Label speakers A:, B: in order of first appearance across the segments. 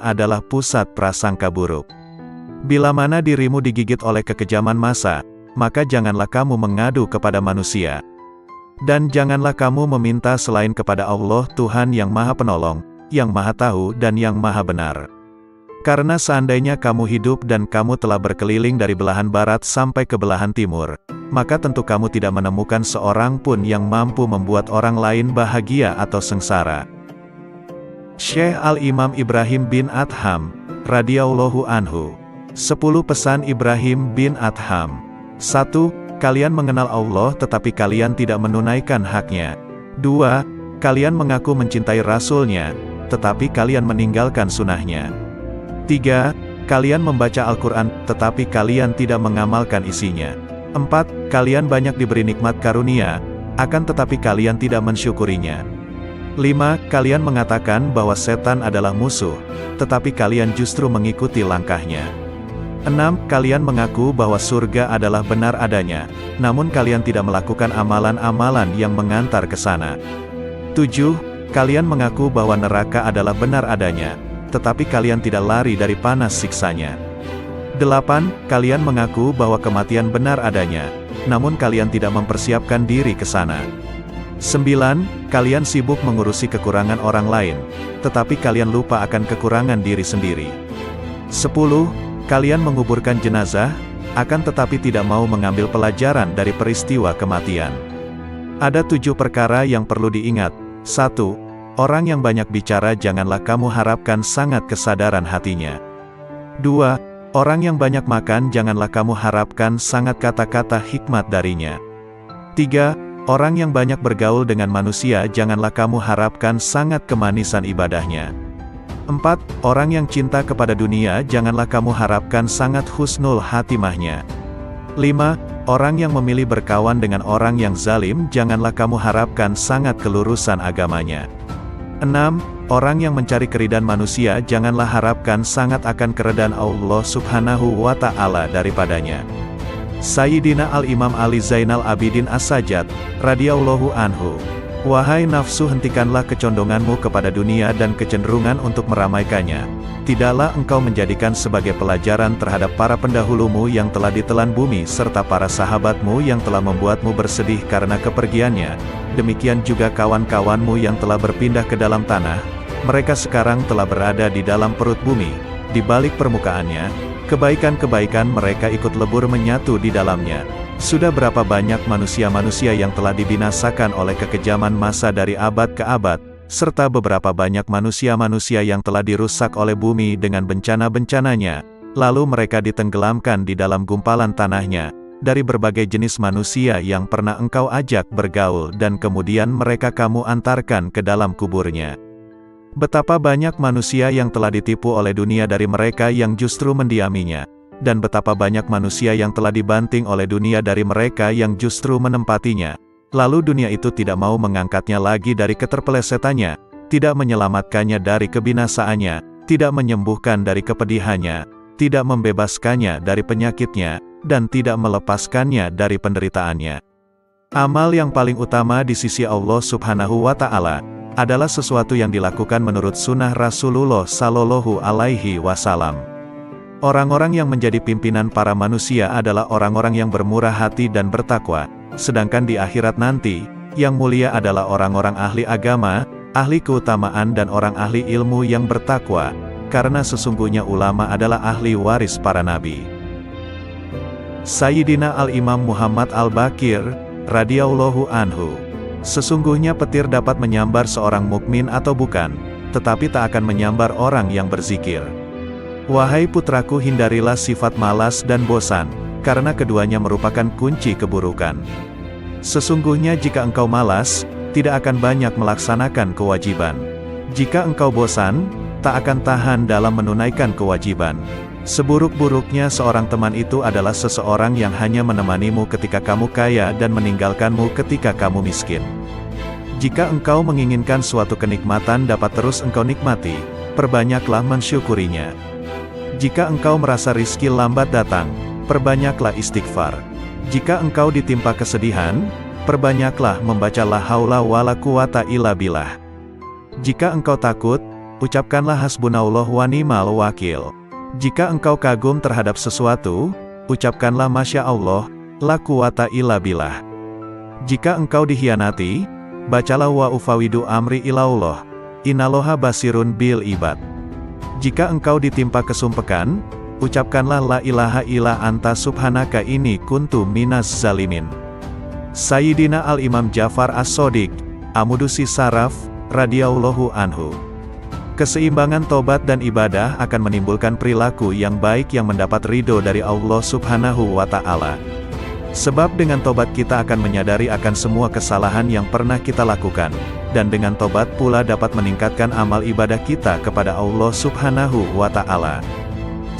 A: adalah pusat prasangka buruk. Bila mana dirimu digigit oleh kekejaman massa, maka janganlah kamu mengadu kepada manusia. Dan janganlah kamu meminta selain kepada Allah Tuhan yang Maha Penolong, yang Maha Tahu dan yang Maha Benar. Karena seandainya kamu hidup dan kamu telah berkeliling dari belahan barat sampai ke belahan timur, maka tentu kamu tidak menemukan seorang pun yang mampu membuat orang lain bahagia atau sengsara. Syekh Al-Imam Ibrahim bin Adham, radhiyallahu anhu. 10 pesan Ibrahim bin Adham. 1. Kalian mengenal Allah tetapi kalian tidak menunaikan haknya. 2. Kalian mengaku mencintai Rasul-Nya, tetapi kalian meninggalkan sunnahnya. 3. Kalian membaca Al-Quran, tetapi kalian tidak mengamalkan isinya. 4. Kalian banyak diberi nikmat karunia, akan tetapi kalian tidak mensyukurinya. 5. Kalian mengatakan bahwa setan adalah musuh, tetapi kalian justru mengikuti langkahnya. 6. Kalian mengaku bahwa surga adalah benar adanya, namun kalian tidak melakukan amalan-amalan yang mengantar ke sana. 7. Kalian mengaku bahwa neraka adalah benar adanya, tetapi kalian tidak lari dari panas siksanya. 8. Kalian mengaku bahwa kematian benar adanya, namun kalian tidak mempersiapkan diri ke sana. 9. Kalian sibuk mengurusi kekurangan orang lain, tetapi kalian lupa akan kekurangan diri sendiri. 10. Kalian menguburkan jenazah, akan tetapi tidak mau mengambil pelajaran dari peristiwa kematian. Ada 7 perkara yang perlu diingat. 1. Orang yang banyak bicara janganlah kamu harapkan sangat kesadaran hatinya. 2. Orang yang banyak makan janganlah kamu harapkan sangat kata-kata hikmat darinya. 3. Orang yang banyak bergaul dengan manusia janganlah kamu harapkan sangat kemanisan ibadahnya. 4. Orang yang cinta kepada dunia janganlah kamu harapkan sangat husnul hatimahnya. 5. Orang yang memilih berkawan dengan orang yang zalim janganlah kamu harapkan sangat kelurusan agamanya. 6. Orang yang mencari keridhaan manusia janganlah harapkan sangat akan keridhaan Allah Subhanahu wa Ta'ala daripadanya. Sayyidina Al-Imam Ali Zainal Abidin As-Sajjad, radhiyallahu anhu. Wahai nafsu, hentikanlah kecondonganmu kepada dunia dan kecenderungan untuk meramaikannya. Tidaklah engkau menjadikan sebagai pelajaran terhadap para pendahulumu yang telah ditelan bumi serta para sahabatmu yang telah membuatmu bersedih karena kepergiannya. Demikian juga kawan-kawanmu yang telah berpindah ke dalam tanah. Mereka sekarang telah berada di dalam perut bumi, di balik permukaannya. Kebaikan-kebaikan mereka ikut lebur menyatu di dalamnya. Sudah berapa banyak manusia-manusia yang telah dibinasakan oleh kekejaman massa dari abad ke abad, serta beberapa banyak manusia-manusia yang telah dirusak oleh bumi dengan bencana-bencananya, lalu mereka ditenggelamkan di dalam gumpalan tanahnya, dari berbagai jenis manusia yang pernah engkau ajak bergaul dan kemudian mereka kamu antarkan ke dalam kuburnya. Betapa banyak manusia yang telah ditipu oleh dunia dari mereka yang justru mendiaminya, dan betapa banyak manusia yang telah dibanting oleh dunia dari mereka yang justru menempatinya. Lalu dunia itu tidak mau mengangkatnya lagi dari keterpelesetannya, tidak menyelamatkannya dari kebinasaannya, tidak menyembuhkan dari kepedihannya, tidak membebaskannya dari penyakitnya, dan tidak melepaskannya dari penderitaannya. Amal yang paling utama di sisi Allah Subhanahu wa Ta'ala adalah sesuatu yang dilakukan menurut sunnah Rasulullah Sallallahu Alaihi Wasallam. Orang-orang yang menjadi pimpinan para manusia adalah orang-orang yang bermurah hati dan bertakwa, sedangkan di akhirat nanti, yang mulia adalah orang-orang ahli agama, ahli keutamaan dan orang ahli ilmu yang bertakwa, karena sesungguhnya ulama adalah ahli waris para nabi. Sayyidina Al-Imam Muhammad Al-Baqir, radhiyallahu anhu. Sesungguhnya petir dapat menyambar seorang mukmin atau bukan, tetapi tak akan menyambar orang yang berzikir. Wahai putraku, hindarilah sifat malas dan bosan, karena keduanya merupakan kunci keburukan. Sesungguhnya jika engkau malas, tidak akan banyak melaksanakan kewajiban. Jika engkau bosan, tak akan tahan dalam menunaikan kewajiban. Seburuk-buruknya seorang teman itu adalah seseorang yang hanya menemanimu ketika kamu kaya dan meninggalkanmu ketika kamu miskin. Jika engkau menginginkan suatu kenikmatan dapat terus engkau nikmati, perbanyaklah mensyukurinya. Jika engkau merasa rizki lambat datang, perbanyaklah istighfar. Jika engkau ditimpa kesedihan, perbanyaklah membaca la haula wala quwata illa billah. Jika engkau takut, ucapkanlah hasbunallah wa ni'mal wakil. Jika engkau kagum terhadap sesuatu, ucapkanlah Masya Allah, la quwata illa billah. Jika engkau dikhianati, bacalah wa ufawidu amri ilallah, innallaha basirun bil ibad. Jika engkau ditimpa kesumpekan, ucapkanlah la ilaha illa anta subhanaka inni kuntu minas zalimin. Sayyidina Al-Imam Ja'far As-Shadiq, Amudusi Saraf, radhiyallahu anhu. Keseimbangan tobat dan ibadah akan menimbulkan perilaku yang baik yang mendapat ridho dari Allah Subhanahu wa Ta'ala. Sebab dengan tobat kita akan menyadari akan semua kesalahan yang pernah kita lakukan, dan dengan tobat pula dapat meningkatkan amal ibadah kita kepada Allah Subhanahu wa Ta'ala.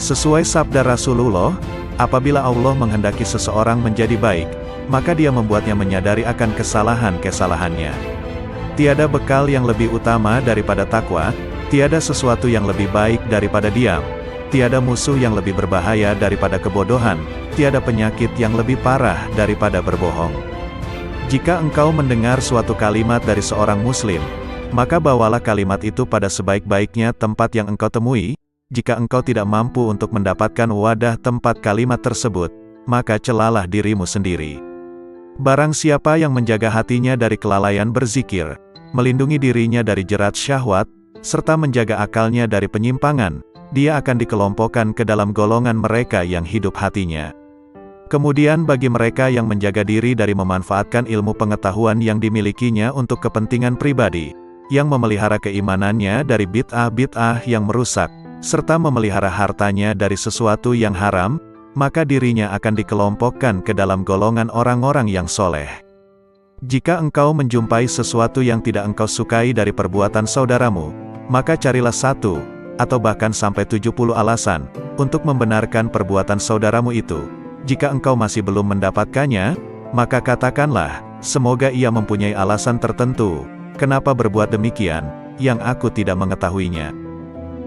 A: Sesuai sabda Rasulullah, apabila Allah menghendaki seseorang menjadi baik, maka Dia membuatnya menyadari akan kesalahan-kesalahannya. Tiada bekal yang lebih utama daripada takwa, tiada sesuatu yang lebih baik daripada diam, tiada musuh yang lebih berbahaya daripada kebodohan, tiada penyakit yang lebih parah daripada berbohong. Jika engkau mendengar suatu kalimat dari seorang muslim, maka bawalah kalimat itu pada sebaik-baiknya tempat yang engkau temui. Jika engkau tidak mampu untuk mendapatkan wadah tempat kalimat tersebut, maka celalah dirimu sendiri. Barang siapa yang menjaga hatinya dari kelalaian berzikir, melindungi dirinya dari jerat syahwat, serta menjaga akalnya dari penyimpangan, dia akan dikelompokkan ke dalam golongan mereka yang hidup hatinya. Kemudian bagi mereka yang menjaga diri dari memanfaatkan ilmu pengetahuan yang dimilikinya untuk kepentingan pribadi, yang memelihara keimanannya dari bid'ah-bid'ah yang merusak, serta memelihara hartanya dari sesuatu yang haram, maka dirinya akan dikelompokkan ke dalam golongan orang-orang yang soleh. Jika engkau menjumpai sesuatu yang tidak engkau sukai dari perbuatan saudaramu, maka carilah satu, atau bahkan sampai 70 alasan, untuk membenarkan perbuatan saudaramu itu. Jika engkau masih belum mendapatkannya, maka katakanlah, semoga ia mempunyai alasan tertentu, kenapa berbuat demikian, yang aku tidak mengetahuinya.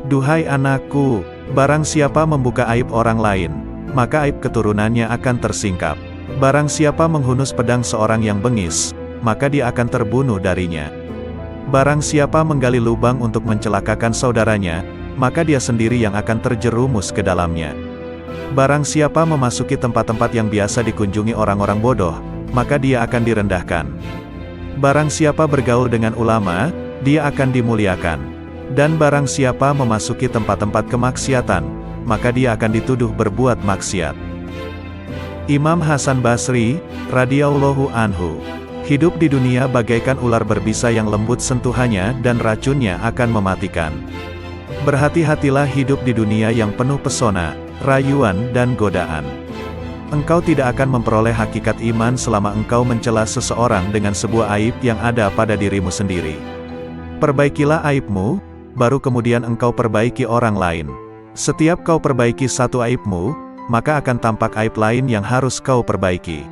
A: Duhai anakku, barang siapa membuka aib orang lain, maka aib keturunannya akan tersingkap. Barang siapa menghunus pedang seorang yang bengis, maka dia akan terbunuh darinya. Barang siapa menggali lubang untuk mencelakakan saudaranya, maka dia sendiri yang akan terjerumus ke dalamnya. Barang siapa memasuki tempat-tempat yang biasa dikunjungi orang-orang bodoh, maka dia akan direndahkan. Barang siapa bergaul dengan ulama, dia akan dimuliakan. Dan barang siapa memasuki tempat-tempat kemaksiatan, maka dia akan dituduh berbuat maksiat. Imam Hasan Basri, radhiyallahu anhu, hidup di dunia bagaikan ular berbisa yang lembut sentuhannya dan racunnya akan mematikan. Berhati-hatilah hidup di dunia yang penuh pesona, rayuan dan godaan. Engkau tidak akan memperoleh hakikat iman selama engkau mencela seseorang dengan sebuah aib yang ada pada dirimu sendiri. Perbaikilah aibmu, baru kemudian engkau perbaiki orang lain. Setiap kau perbaiki satu aibmu, maka akan tampak aib lain yang harus kau perbaiki.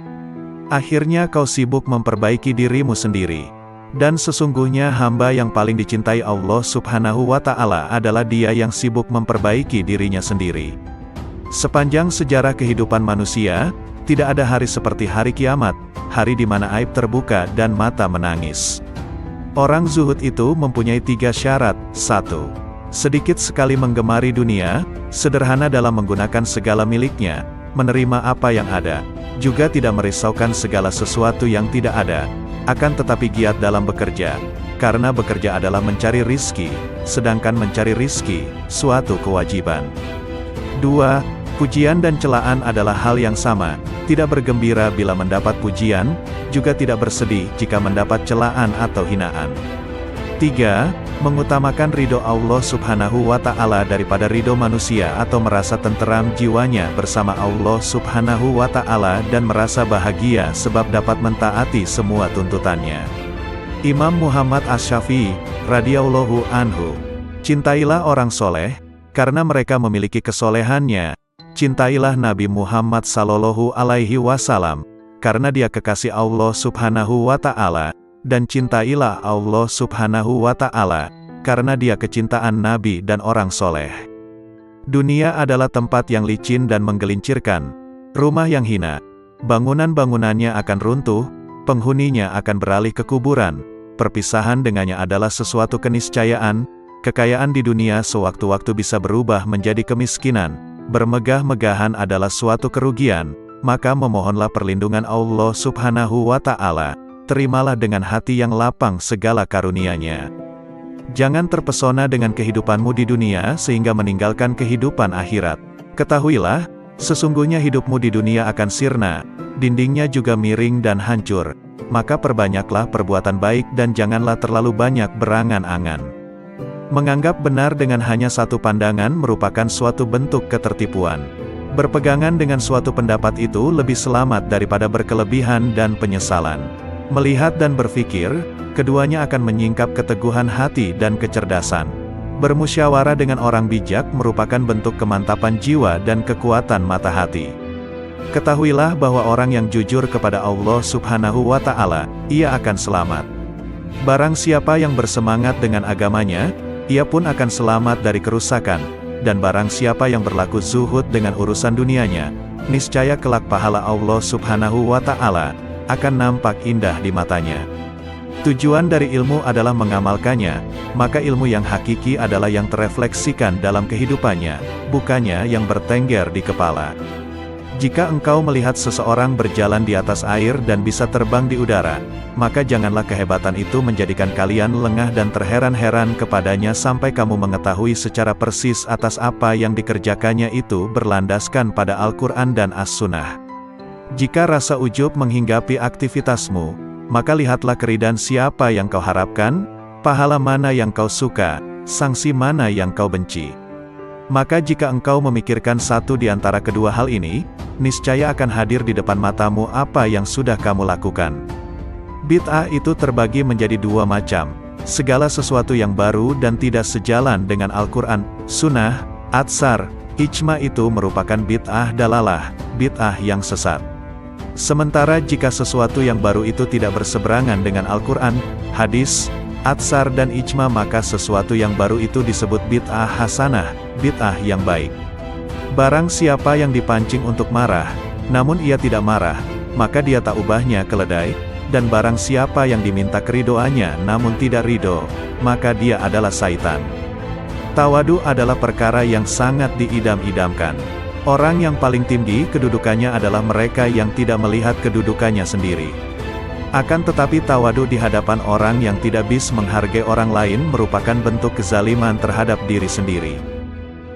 A: Akhirnya kau sibuk memperbaiki dirimu sendiri. Dan sesungguhnya hamba yang paling dicintai Allah Subhanahu wa Ta'ala adalah dia yang sibuk memperbaiki dirinya sendiri. Sepanjang sejarah kehidupan manusia, tidak ada hari seperti hari kiamat, hari di mana aib terbuka dan mata menangis. Orang zuhud itu mempunyai 3 syarat. 1. Sedikit sekali menggemari dunia, sederhana dalam menggunakan segala miliknya, menerima apa yang ada, juga tidak merisaukan segala sesuatu yang tidak ada, akan tetapi giat dalam bekerja, karena bekerja adalah mencari rizki, sedangkan mencari rizki, suatu kewajiban. 2. Pujian dan celaan adalah hal yang sama, tidak bergembira bila mendapat pujian, juga tidak bersedih jika mendapat celaan atau hinaan. 3. Mengutamakan ridho Allah Subhanahu wa Ta'ala daripada ridho manusia atau merasa tenteram jiwanya bersama Allah Subhanahu wa Ta'ala dan merasa bahagia sebab dapat mentaati semua tuntutannya. Imam Muhammad Asy-Syafi'i, radhiyallahu anhu, cintailah orang soleh, karena mereka memiliki kesolehannya. Cintailah Nabi Muhammad sallallahu alaihi wasallam, karena dia kekasih Allah Subhanahu wa Ta'ala. Dan cintailah Allah Subhanahu wa Ta'ala, karena dia kecintaan Nabi dan orang soleh. Dunia adalah tempat yang licin dan menggelincirkan, rumah yang hina, bangunan-bangunannya akan runtuh, penghuninya akan beralih ke kuburan, perpisahan dengannya adalah sesuatu keniscayaan, kekayaan di dunia sewaktu-waktu bisa berubah menjadi kemiskinan. Bermegah-megahan adalah suatu kerugian, maka memohonlah perlindungan Allah Subhanahu wa Ta'ala. Terimalah dengan hati yang lapang segala karunia-Nya. Jangan terpesona dengan kehidupanmu di dunia sehingga meninggalkan kehidupan akhirat. Ketahuilah, sesungguhnya hidupmu di dunia akan sirna, dindingnya juga miring dan hancur. Maka perbanyaklah perbuatan baik dan janganlah terlalu banyak berangan-angan. Menganggap benar dengan hanya satu pandangan merupakan suatu bentuk ketertipuan. Berpegangan dengan suatu pendapat itu lebih selamat daripada berkelebihan dan penyesalan. Melihat dan berpikir, keduanya akan menyingkap keteguhan hati dan kecerdasan. Bermusyawarah dengan orang bijak merupakan bentuk kemantapan jiwa dan kekuatan mata hati. Ketahuilah bahwa orang yang jujur kepada Allah Subhanahu wa Ta'ala, ia akan selamat. Barang siapa yang bersemangat dengan agamanya, ia pun akan selamat dari kerusakan. Dan barang siapa yang berlaku zuhud dengan urusan dunianya, niscaya kelak pahala Allah Subhanahu wa Ta'ala akan nampak indah di matanya. Tujuan dari ilmu adalah mengamalkannya, maka ilmu yang hakiki adalah yang terefleksikan dalam kehidupannya, bukannya yang bertengger di kepala. Jika engkau melihat seseorang berjalan di atas air dan bisa terbang di udara, maka janganlah kehebatan itu menjadikan kalian lengah dan terheran-heran kepadanya sampai kamu mengetahui secara persis atas apa yang dikerjakannya itu berlandaskan pada Al-Quran dan As-Sunnah. Jika rasa ujub menghinggapi aktivitasmu, maka lihatlah keridhaan siapa yang kau harapkan, pahala mana yang kau suka, sanksi mana yang kau benci. Maka jika engkau memikirkan satu di antara kedua hal ini, niscaya akan hadir di depan matamu apa yang sudah kamu lakukan. Bid'ah itu terbagi menjadi dua macam, segala sesuatu yang baru dan tidak sejalan dengan Al-Quran, Sunnah, Atsar, Ijma itu merupakan bid'ah dalalah, bid'ah yang sesat. Sementara jika sesuatu yang baru itu tidak berseberangan dengan Al-Quran, hadis, Atsar dan Ijma maka sesuatu yang baru itu disebut bid'ah hasanah, bid'ah yang baik. Barang siapa yang dipancing untuk marah, namun ia tidak marah, maka dia tak ubahnya keledai, dan barang siapa yang diminta keridoannya namun tidak ridho, maka dia adalah syaitan. Tawadu adalah perkara yang sangat diidam-idamkan. Orang yang paling tinggi kedudukannya adalah mereka yang tidak melihat kedudukannya sendiri. Akan tetapi tawadu di hadapan orang yang tidak bisa menghargai orang lain merupakan bentuk kezaliman terhadap diri sendiri.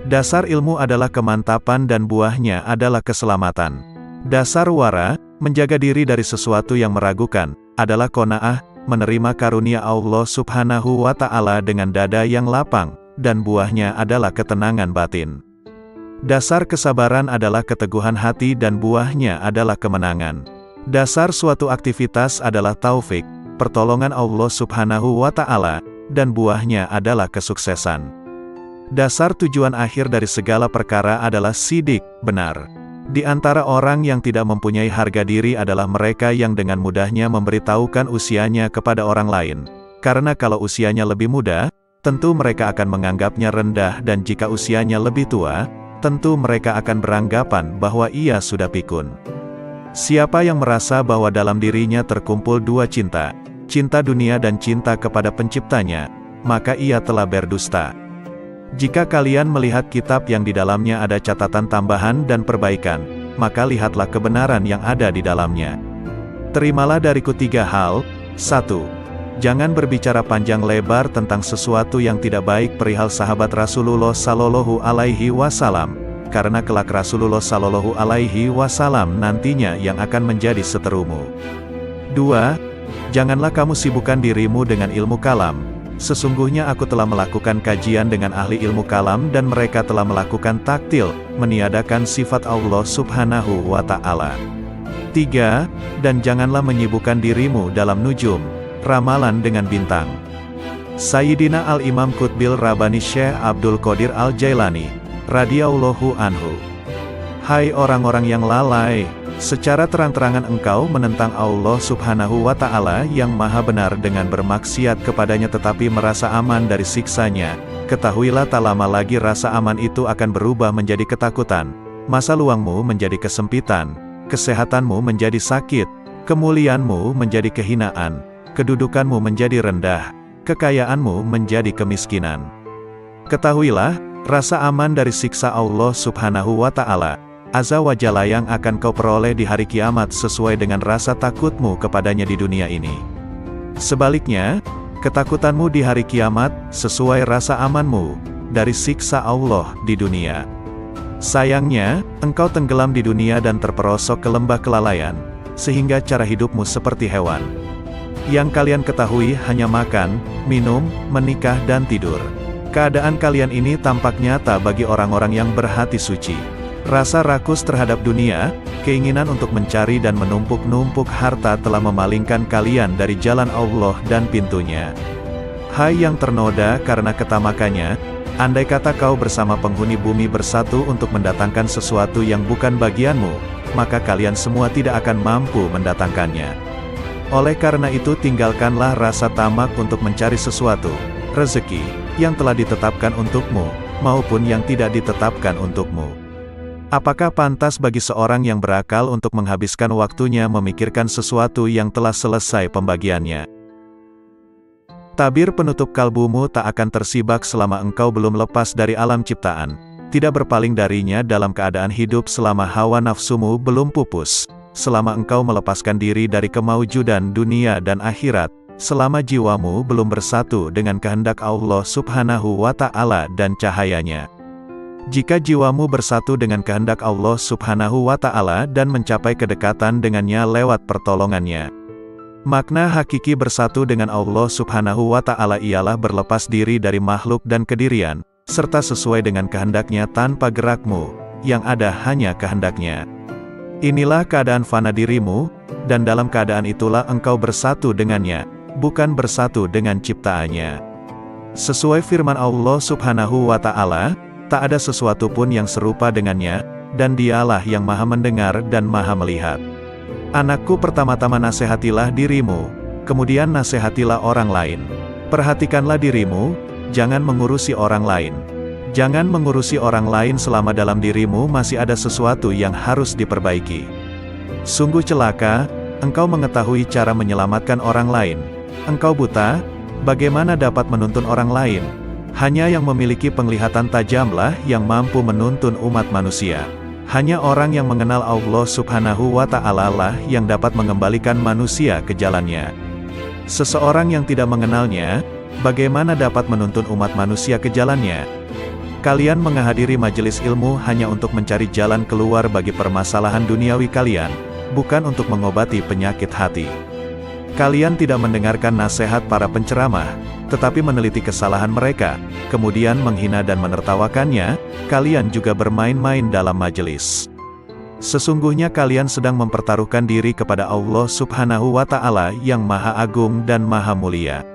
A: Dasar ilmu adalah kemantapan dan buahnya adalah keselamatan. Dasar wara, menjaga diri dari sesuatu yang meragukan, adalah qanaah, menerima karunia Allah Subhanahu wa Ta'ala dengan dada yang lapang, dan buahnya adalah ketenangan batin. Dasar kesabaran adalah keteguhan hati dan buahnya adalah kemenangan. Dasar suatu aktivitas adalah taufik, pertolongan Allah Subhanahu wa Ta'ala, dan buahnya adalah kesuksesan. Dasar tujuan akhir dari segala perkara adalah sidik, benar. Di antara orang yang tidak mempunyai harga diri adalah mereka yang dengan mudahnya memberitahukan usianya kepada orang lain. Karena kalau usianya lebih muda, tentu mereka akan menganggapnya rendah dan jika usianya lebih tua, tentu mereka akan beranggapan bahwa ia sudah pikun. Siapa yang merasa bahwa dalam dirinya terkumpul dua cinta, cinta dunia dan cinta kepada penciptanya, maka ia telah berdusta. Jika kalian melihat kitab yang di dalamnya ada catatan tambahan dan perbaikan, maka lihatlah kebenaran yang ada di dalamnya. Terimalah dariku 3 hal. 1. Jangan berbicara panjang lebar tentang sesuatu yang tidak baik perihal sahabat Rasulullah Sallallahu Alaihi Wasallam, karena kelak Rasulullah Sallallahu Alaihi Wasallam nantinya yang akan menjadi seterumu. 2. Janganlah kamu sibukkan dirimu dengan ilmu kalam. Sesungguhnya aku telah melakukan kajian dengan ahli ilmu kalam dan mereka telah melakukan taktil, meniadakan sifat Allah Subhanahu wa Ta'ala. 3. Dan janganlah menyibukkan dirimu dalam nujum, ramalan dengan bintang. Sayyidina Al-Imam Qutbil Rabbani Syekh Abdul Qadir Al-Jailani radhiyallahu anhu. Hai orang-orang yang lalai, secara terang-terangan engkau menentang Allah Subhanahu wa Ta'ala yang maha benar dengan bermaksiat kepadanya tetapi merasa aman dari siksanya. Ketahuilah tak lama lagi rasa aman itu akan berubah menjadi ketakutan, masa luangmu menjadi kesempitan, kesehatanmu menjadi sakit, kemuliaanmu menjadi kehinaan, kedudukanmu menjadi rendah, kekayaanmu menjadi kemiskinan. Ketahuilah, rasa aman dari siksa Allah Subhanahu wa Ta'ala Azza wa Jalla yang akan kau peroleh di hari kiamat sesuai dengan rasa takutmu kepadanya di dunia ini. Sebaliknya, ketakutanmu di hari kiamat sesuai rasa amanmu dari siksa Allah di dunia. Sayangnya, engkau tenggelam di dunia dan terperosok ke lembah kelalaian, sehingga cara hidupmu seperti hewan. Yang kalian ketahui hanya makan, minum, menikah dan tidur. Keadaan kalian ini tampak nyata bagi orang-orang yang berhati suci. Rasa rakus terhadap dunia, keinginan untuk mencari dan menumpuk-numpuk harta telah memalingkan kalian dari jalan Allah dan pintunya. Hai yang ternoda karena ketamakannya, andai kata kau bersama penghuni bumi bersatu untuk mendatangkan sesuatu yang bukan bagianmu, maka kalian semua tidak akan mampu mendatangkannya. Oleh karena itu tinggalkanlah rasa tamak untuk mencari sesuatu, rezeki, yang telah ditetapkan untukmu, maupun yang tidak ditetapkan untukmu. Apakah pantas bagi seorang yang berakal untuk menghabiskan waktunya memikirkan sesuatu yang telah selesai pembagiannya? Tabir penutup kalbumu tak akan tersibak selama engkau belum lepas dari alam ciptaan, tidak berpaling darinya dalam keadaan hidup selama hawa nafsumu belum pupus, selama engkau melepaskan diri dari kemaujudan dunia dan akhirat, selama jiwamu belum bersatu dengan kehendak Allah Subhanahu wa Ta'ala dan cahayanya. Jika jiwamu bersatu dengan kehendak Allah Subhanahu wa Ta'ala dan mencapai kedekatan dengannya lewat pertolongannya, makna hakiki bersatu dengan Allah Subhanahu wa Ta'ala ialah berlepas diri dari makhluk dan kedirian, serta sesuai dengan kehendaknya tanpa gerakmu, yang ada hanya kehendaknya. Inilah keadaan fana dirimu, dan dalam keadaan itulah engkau bersatu dengannya, bukan bersatu dengan ciptaannya. Sesuai firman Allah Subhanahu wa Ta'ala, tak ada sesuatu pun yang serupa dengannya, dan dialah yang maha mendengar dan maha melihat. Anakku, pertama-tama nasihatilah dirimu, kemudian nasihatilah orang lain. Perhatikanlah dirimu, jangan mengurusi orang lain. Jangan mengurusi orang lain selama dalam dirimu masih ada sesuatu yang harus diperbaiki. Sungguh celaka, engkau mengetahui cara menyelamatkan orang lain. Engkau buta, bagaimana dapat menuntun orang lain? Hanya yang memiliki penglihatan tajamlah yang mampu menuntun umat manusia. Hanya orang yang mengenal Allah Subhanahu wa Ta'ala lah yang dapat mengembalikan manusia ke jalannya. Seseorang yang tidak mengenalnya, bagaimana dapat menuntun umat manusia ke jalannya? Kalian menghadiri majelis ilmu hanya untuk mencari jalan keluar bagi permasalahan duniawi kalian, bukan untuk mengobati penyakit hati. Kalian tidak mendengarkan nasihat para penceramah, tetapi meneliti kesalahan mereka, kemudian menghina dan menertawakannya. Kalian juga bermain-main dalam majelis. Sesungguhnya kalian sedang mempertaruhkan diri kepada Allah Subhanahu wa Ta'ala yang Maha Agung dan Maha Mulia.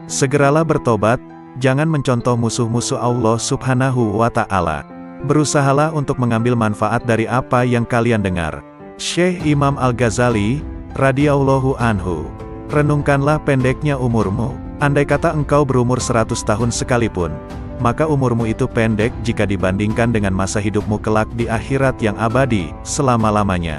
A: Segeralah bertobat, jangan mencontoh musuh-musuh Allah Subhanahu wa Ta'ala. Berusahalah untuk mengambil manfaat dari apa yang kalian dengar. Syekh Imam Al-Ghazali radhiyallahu anhu. Renungkanlah pendeknya umurmu. Andai kata engkau berumur 100 tahun sekalipun, maka umurmu itu pendek jika dibandingkan dengan masa hidupmu kelak di akhirat yang abadi, selama-lamanya.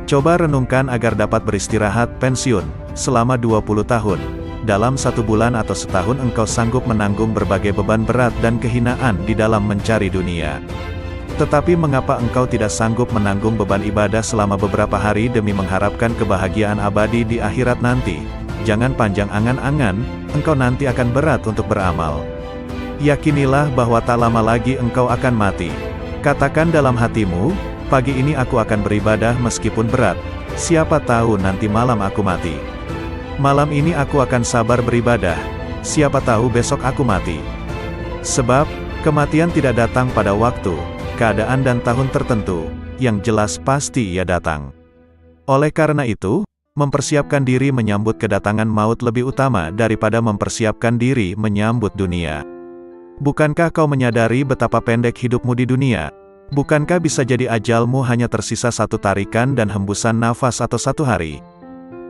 A: Coba renungkan agar dapat beristirahat pensiun selama 20 tahun. Dalam 1 bulan atau setahun engkau sanggup menanggung berbagai beban berat dan kehinaan di dalam mencari dunia. Tetapi mengapa engkau tidak sanggup menanggung beban ibadah selama beberapa hari demi mengharapkan kebahagiaan abadi di akhirat nanti? Jangan panjang angan-angan, engkau nanti akan berat untuk beramal. Yakinilah bahwa tak lama lagi engkau akan mati. Katakan dalam hatimu, pagi ini aku akan beribadah meskipun berat, siapa tahu nanti malam aku mati. Malam ini aku akan sabar beribadah, siapa tahu besok aku mati. Sebab, kematian tidak datang pada waktu, keadaan dan tahun tertentu, yang jelas pasti ia datang. Oleh karena itu, mempersiapkan diri menyambut kedatangan maut lebih utama daripada mempersiapkan diri menyambut dunia. Bukankah kau menyadari betapa pendek hidupmu di dunia? Bukankah bisa jadi ajalmu hanya tersisa 1 tarikan dan hembusan nafas atau 1 hari?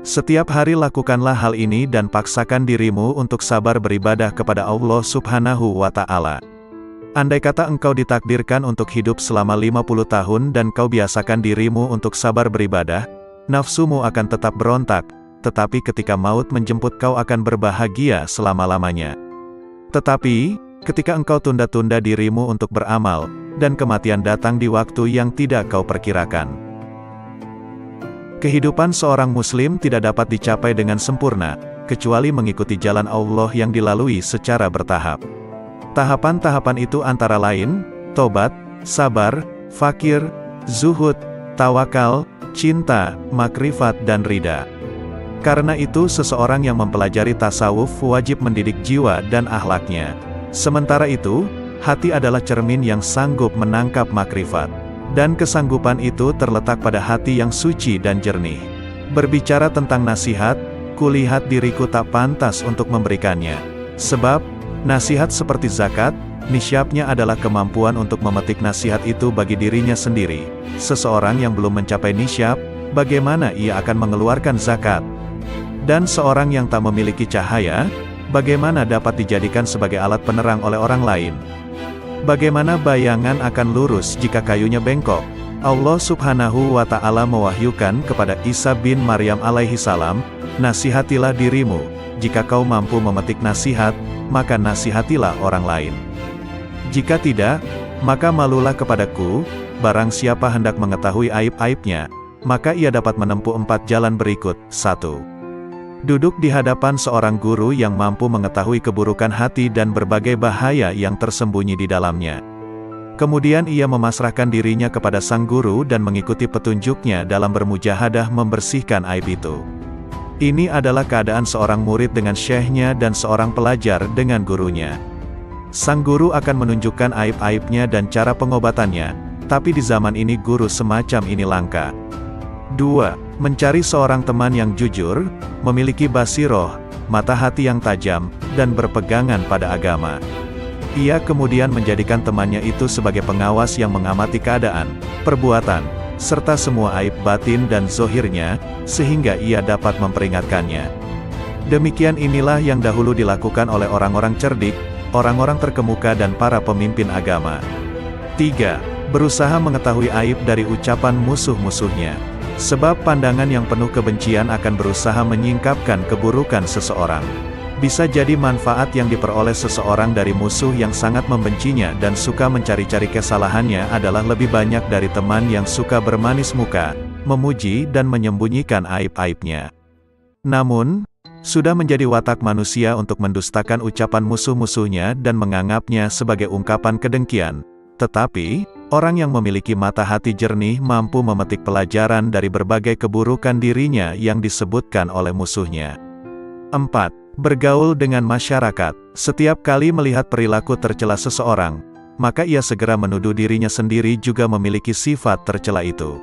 A: Setiap hari lakukanlah hal ini dan paksakan dirimu untuk sabar beribadah kepada Allah Subhanahu wa Ta'ala. Andai kata engkau ditakdirkan untuk hidup selama 50 tahun dan kau biasakan dirimu untuk sabar beribadah, nafsumu akan tetap berontak, tetapi ketika maut menjemput kau akan berbahagia selama-lamanya. Tetapi, ketika engkau tunda-tunda dirimu untuk beramal, dan kematian datang di waktu yang tidak kau perkirakan. Kehidupan seorang muslim tidak dapat dicapai dengan sempurna, kecuali mengikuti jalan Allah yang dilalui secara bertahap. Tahapan-tahapan itu antara lain, tobat, sabar, fakir, zuhud, tawakal, cinta, makrifat dan ridha. Karena itu seseorang yang mempelajari tasawuf wajib mendidik jiwa dan akhlaknya. Sementara itu, hati adalah cermin yang sanggup menangkap makrifat. Dan kesanggupan itu terletak pada hati yang suci dan jernih. Berbicara tentang nasihat, kulihat diriku tak pantas untuk memberikannya. Sebab, nasihat seperti zakat, nisyabnya adalah kemampuan untuk memetik nasihat itu bagi dirinya sendiri. Seseorang yang belum mencapai nisyab, bagaimana ia akan mengeluarkan zakat? Dan seorang yang tak memiliki cahaya, bagaimana dapat dijadikan sebagai alat penerang oleh orang lain? Bagaimana bayangan akan lurus jika kayunya bengkok? Allah Subhanahu wa Ta'ala mewahyukan kepada Isa bin Maryam alaihi salam, "Nasihatilah dirimu, jika kau mampu memetik nasihat, maka nasihatilah orang lain. Jika tidak, maka malulah kepadaku, barang siapa hendak mengetahui aib-aibnya, maka ia dapat menempuh 4 jalan berikut. 1. Duduk di hadapan seorang guru yang mampu mengetahui keburukan hati dan berbagai bahaya yang tersembunyi di dalamnya. Kemudian ia memasrahkan dirinya kepada sang guru dan mengikuti petunjuknya dalam bermujahadah membersihkan aib itu. Ini adalah keadaan seorang murid dengan syekhnya dan seorang pelajar dengan gurunya. Sang guru akan menunjukkan aib-aibnya dan cara pengobatannya, tapi di zaman ini guru semacam ini langka. 2. Mencari seorang teman yang jujur, memiliki basiroh, mata hati yang tajam, dan berpegangan pada agama. Ia kemudian menjadikan temannya itu sebagai pengawas yang mengamati keadaan, perbuatan, serta semua aib batin dan zohirnya, sehingga ia dapat memperingatkannya. Demikian inilah yang dahulu dilakukan oleh orang-orang cerdik, orang-orang terkemuka dan para pemimpin agama. 3. Berusaha mengetahui aib dari ucapan musuh-musuhnya. Sebab pandangan yang penuh kebencian akan berusaha menyingkapkan keburukan seseorang. Bisa jadi manfaat yang diperoleh seseorang dari musuh yang sangat membencinya dan suka mencari-cari kesalahannya adalah lebih banyak dari teman yang suka bermanis muka, memuji dan menyembunyikan aib-aibnya. Namun, sudah menjadi watak manusia untuk mendustakan ucapan musuh-musuhnya dan menganggapnya sebagai ungkapan kedengkian. Tetapi, orang yang memiliki mata hati jernih mampu memetik pelajaran dari berbagai keburukan dirinya yang disebutkan oleh musuhnya. 4. Bergaul dengan masyarakat. Setiap kali melihat perilaku tercela seseorang, maka ia segera menuduh dirinya sendiri juga memiliki sifat tercela itu.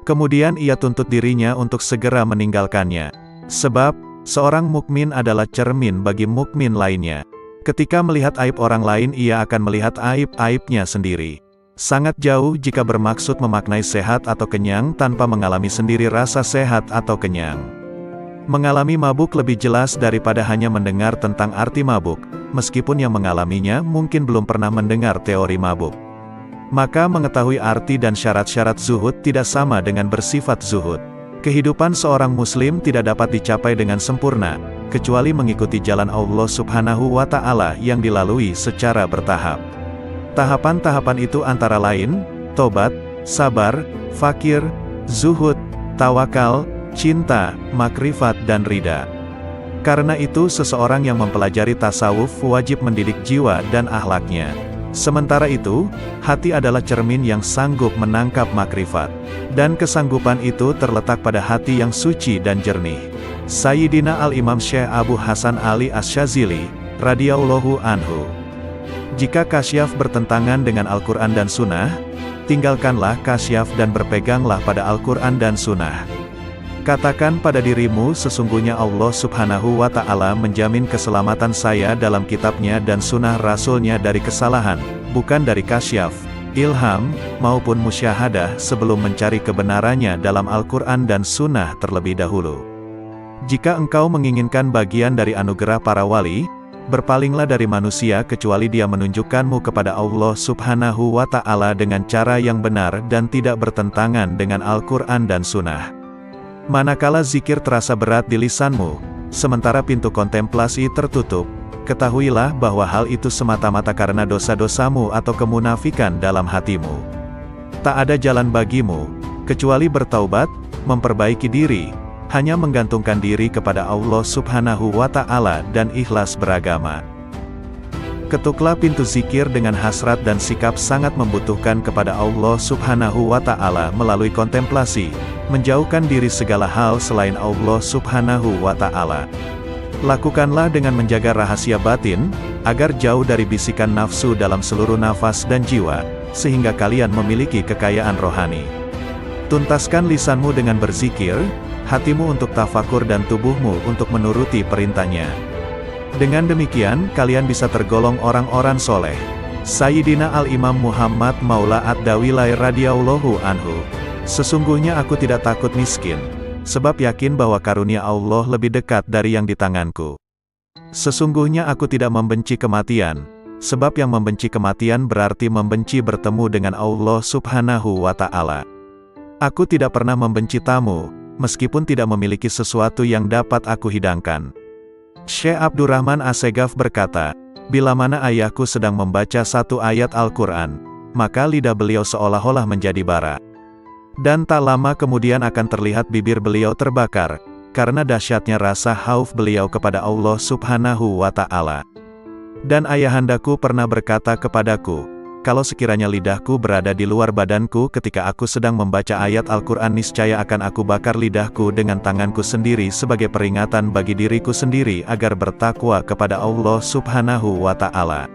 A: Kemudian ia tuntut dirinya untuk segera meninggalkannya. Sebab, seorang mukmin adalah cermin bagi mukmin lainnya. Ketika melihat aib orang lain ia akan melihat aib-aibnya sendiri. Sangat jauh jika bermaksud memaknai sehat atau kenyang tanpa mengalami sendiri rasa sehat atau kenyang. Mengalami mabuk lebih jelas daripada hanya mendengar tentang arti mabuk, meskipun yang mengalaminya mungkin belum pernah mendengar teori mabuk. Maka mengetahui arti dan syarat-syarat zuhud tidak sama dengan bersifat zuhud. Kehidupan seorang muslim tidak dapat dicapai dengan sempurna, kecuali mengikuti jalan Allah Subhanahu wa Ta'ala yang dilalui secara bertahap. Tahapan-tahapan itu antara lain, tobat, sabar, fakir, zuhud, tawakal, cinta, makrifat dan ridha. Karena itu seseorang yang mempelajari tasawuf wajib mendidik jiwa dan akhlaknya. Sementara itu, hati adalah cermin yang sanggup menangkap makrifat. Dan kesanggupan itu terletak pada hati yang suci dan jernih. Sayyidina Al-Imam Syekh Abu Hasan Ali Asy-Syadzili, radhiyallahu anhu. Jika kasyaf bertentangan dengan Al-Quran dan Sunnah, tinggalkanlah kasyaf dan berpeganglah pada Al-Quran dan Sunnah. Katakan pada dirimu sesungguhnya Allah Subhanahu wa Ta'ala menjamin keselamatan saya dalam kitabnya dan sunnah Rasulnya dari kesalahan, bukan dari kasyaf, ilham, maupun musyahadah sebelum mencari kebenarannya dalam Al-Quran dan Sunnah terlebih dahulu. Jika engkau menginginkan bagian dari anugerah para wali, berpalinglah dari manusia kecuali dia menunjukkanmu kepada Allah Subhanahu wa Ta'ala dengan cara yang benar dan tidak bertentangan dengan Al-Quran dan Sunnah. Manakala zikir terasa berat di lisanmu, sementara pintu kontemplasi tertutup, ketahuilah bahwa hal itu semata-mata karena dosa-dosamu atau kemunafikan dalam hatimu. Tak ada jalan bagimu, kecuali bertaubat, memperbaiki diri, hanya menggantungkan diri kepada Allah Subhanahu wa Ta'ala dan ikhlas beragama. Ketuklah pintu zikir dengan hasrat dan sikap sangat membutuhkan kepada Allah Subhanahu wa Ta'ala melalui kontemplasi, menjauhkan diri segala hal selain Allah Subhanahu wa Ta'ala. Lakukanlah dengan menjaga rahasia batin, agar jauh dari bisikan nafsu dalam seluruh nafas dan jiwa, sehingga kalian memiliki kekayaan rohani. Tuntaskan lisanmu dengan berzikir, hatimu untuk tafakur dan tubuhmu untuk menuruti perintahnya. Dengan demikian, kalian bisa tergolong orang-orang soleh. Sayyidina Al-Imam Muhammad Maula Ad-Dawilai radhiyallahu anhu. Sesungguhnya aku tidak takut miskin, sebab yakin bahwa karunia Allah lebih dekat dari yang di tanganku. Sesungguhnya aku tidak membenci kematian, sebab yang membenci kematian berarti membenci bertemu dengan Allah Subhanahu wa Ta'ala. Aku tidak pernah membenci tamu, meskipun tidak memiliki sesuatu yang dapat aku hidangkan. Syekh Abdurrahman Assegaf berkata, bila mana ayahku sedang membaca satu ayat Al-Quran, maka lidah beliau seolah-olah menjadi bara. Dan tak lama kemudian akan terlihat bibir beliau terbakar, karena dahsyatnya rasa khauf beliau kepada Allah Subhanahu wa Ta'ala. Dan ayahandaku pernah berkata kepadaku, kalau sekiranya lidahku berada di luar badanku ketika aku sedang membaca ayat Al-Quran, niscaya akan aku bakar lidahku dengan tanganku sendiri sebagai peringatan bagi diriku sendiri agar bertakwa kepada Allah Subhanahu wa Ta'ala.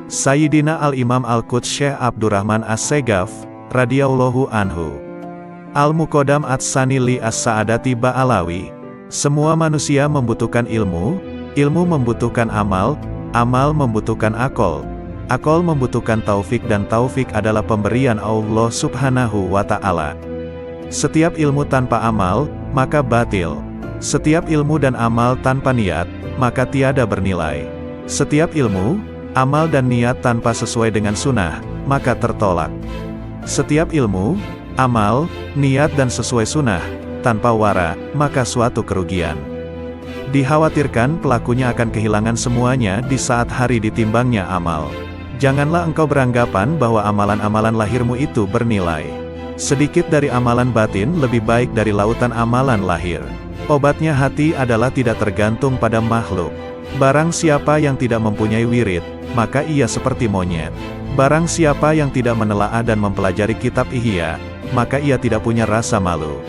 A: Sayyidina Al-Imam Al-Quds Syekh Abdurrahman As-Segaf, radhiyallahu anhu. Al-Muqaddam Ats-Tsani li As-Sa'adati Ba'alawi. Semua manusia membutuhkan ilmu, ilmu membutuhkan amal, amal membutuhkan akal, akal membutuhkan taufik, dan taufik adalah pemberian Allah Subhanahu wa Ta'ala. Setiap ilmu tanpa amal, maka batil. Setiap ilmu dan amal tanpa niat, maka tiada bernilai. Setiap ilmu, amal dan niat tanpa sesuai dengan sunnah, maka tertolak. Setiap ilmu, amal, niat dan sesuai sunnah, tanpa wara, maka suatu kerugian. Dikhawatirkan pelakunya akan kehilangan semuanya di saat hari ditimbangnya amal. Janganlah engkau beranggapan bahwa amalan-amalan lahirmu itu bernilai. Sedikit dari amalan batin lebih baik dari lautan amalan lahir. Obatnya hati adalah tidak tergantung pada makhluk. Barang siapa yang tidak mempunyai wirid, maka ia seperti monyet. Barang siapa yang tidak menelaah dan mempelajari kitab Ihya, maka ia tidak punya rasa malu.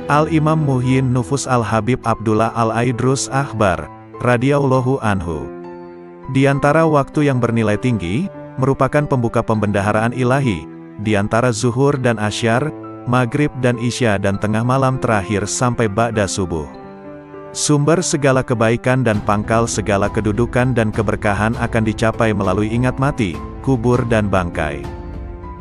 A: Al-Imam Muhyin Nufus Al-Habib Abdullah Al-Aidrus Akhbar, radhiyallahu anhu. Di antara waktu yang bernilai tinggi, merupakan pembuka pembendaharaan ilahi, di antara zuhur dan asyar, maghrib dan isya dan tengah malam terakhir sampai ba'da subuh. Sumber segala kebaikan dan pangkal segala kedudukan dan keberkahan akan dicapai melalui ingat mati, kubur dan bangkai.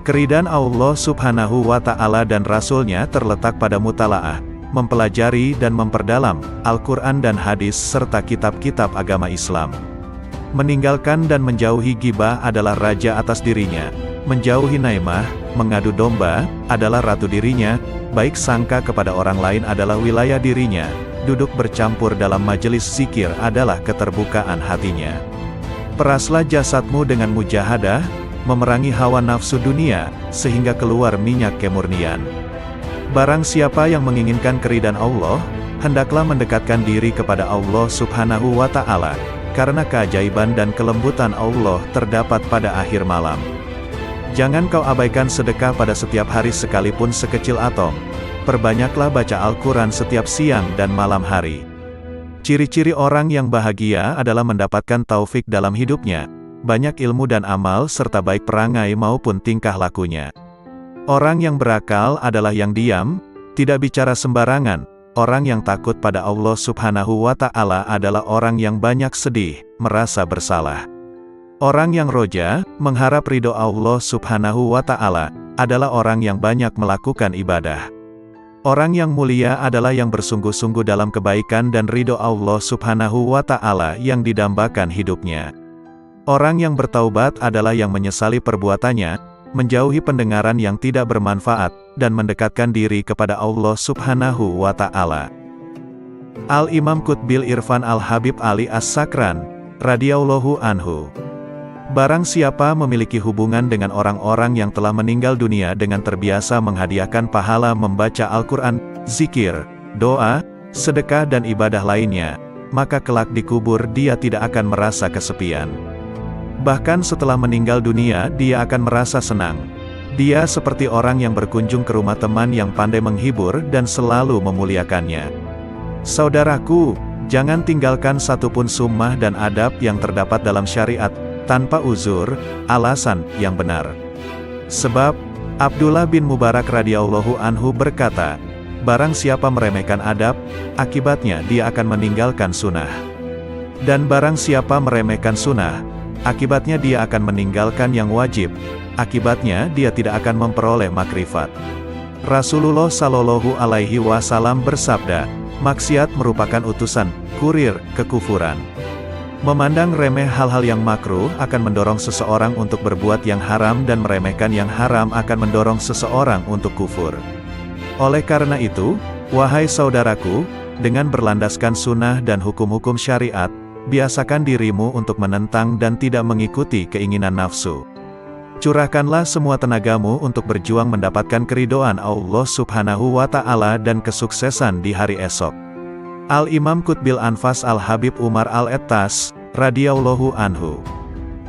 A: Keridhaan Allah Subhanahu wa Ta'ala dan Rasul-Nya terletak pada mutalaah, mempelajari dan memperdalam Al-Quran dan hadis serta kitab-kitab agama Islam. Meninggalkan dan menjauhi ghibah adalah raja atas dirinya. Menjauhi naimah, mengadu domba, adalah ratu dirinya. Baik sangka kepada orang lain adalah wilayah dirinya. Duduk bercampur dalam majelis zikir adalah keterbukaan hatinya. Peraslah jasadmu dengan mujahadah, memerangi hawa nafsu dunia, sehingga keluar minyak kemurnian. Barang siapa yang menginginkan keridhaan Allah, hendaklah mendekatkan diri kepada Allah Subhanahu wa Ta'ala. Karena keajaiban dan kelembutan Allah terdapat pada akhir malam. Jangan kau abaikan sedekah pada setiap hari sekalipun sekecil atom. Perbanyaklah baca Al-Quran setiap siang dan malam hari. Ciri-ciri orang yang bahagia adalah mendapatkan taufik dalam hidupnya, banyak ilmu dan amal serta baik perangai maupun tingkah lakunya. Orang yang berakal adalah yang diam, tidak bicara sembarangan. Orang yang takut pada Allah Subhanahu wa Ta'ala adalah orang yang banyak sedih, merasa bersalah. Orang yang roja, mengharap ridho Allah Subhanahu wa Ta'ala, adalah orang yang banyak melakukan ibadah. Orang yang mulia adalah yang bersungguh-sungguh dalam kebaikan dan ridho Allah Subhanahu wa Ta'ala yang didambakan hidupnya. Orang yang bertaubat adalah yang menyesali perbuatannya, menjauhi pendengaran yang tidak bermanfaat, dan mendekatkan diri kepada Allah Subhanahu wa Ta'ala. Al-Imam Qutbil Irfan Al-Habib Ali As-Sakran, radhiyallahu anhu. Barang siapa memiliki hubungan dengan orang-orang yang telah meninggal dunia dengan terbiasa menghadiahkan pahala membaca Al-Quran, zikir, doa, sedekah dan ibadah lainnya, maka kelak di kubur dia tidak akan merasa kesepian. Bahkan setelah meninggal dunia dia akan merasa senang. Dia seperti orang yang berkunjung ke rumah teman yang pandai menghibur dan selalu memuliakannya. Saudaraku, jangan tinggalkan satupun sunnah dan adab yang terdapat dalam syariat, tanpa uzur, alasan yang benar. Sebab, Abdullah bin Mubarak radhiyallahu anhu berkata, barang siapa meremehkan adab, akibatnya dia akan meninggalkan sunnah. Dan barang siapa meremehkan sunnah, akibatnya dia akan meninggalkan yang wajib, akibatnya dia tidak akan memperoleh makrifat. Rasulullah Shallallahu Alaihi Wasallam bersabda, maksiat merupakan utusan, kurir, kekufuran. Memandang remeh hal-hal yang makruh akan mendorong seseorang untuk berbuat yang haram dan meremehkan yang haram akan mendorong seseorang untuk kufur. Oleh karena itu, wahai saudaraku, dengan berlandaskan sunnah dan hukum-hukum syariat, biasakan dirimu untuk menentang dan tidak mengikuti keinginan nafsu. Curahkanlah semua tenagamu untuk berjuang mendapatkan keridhaan Allah Subhanahu wa Ta'ala dan kesuksesan di hari esok. Al-Imam Qutbil Anfas Al-Habib Umar Al-Ettas, radhiyallahu anhu.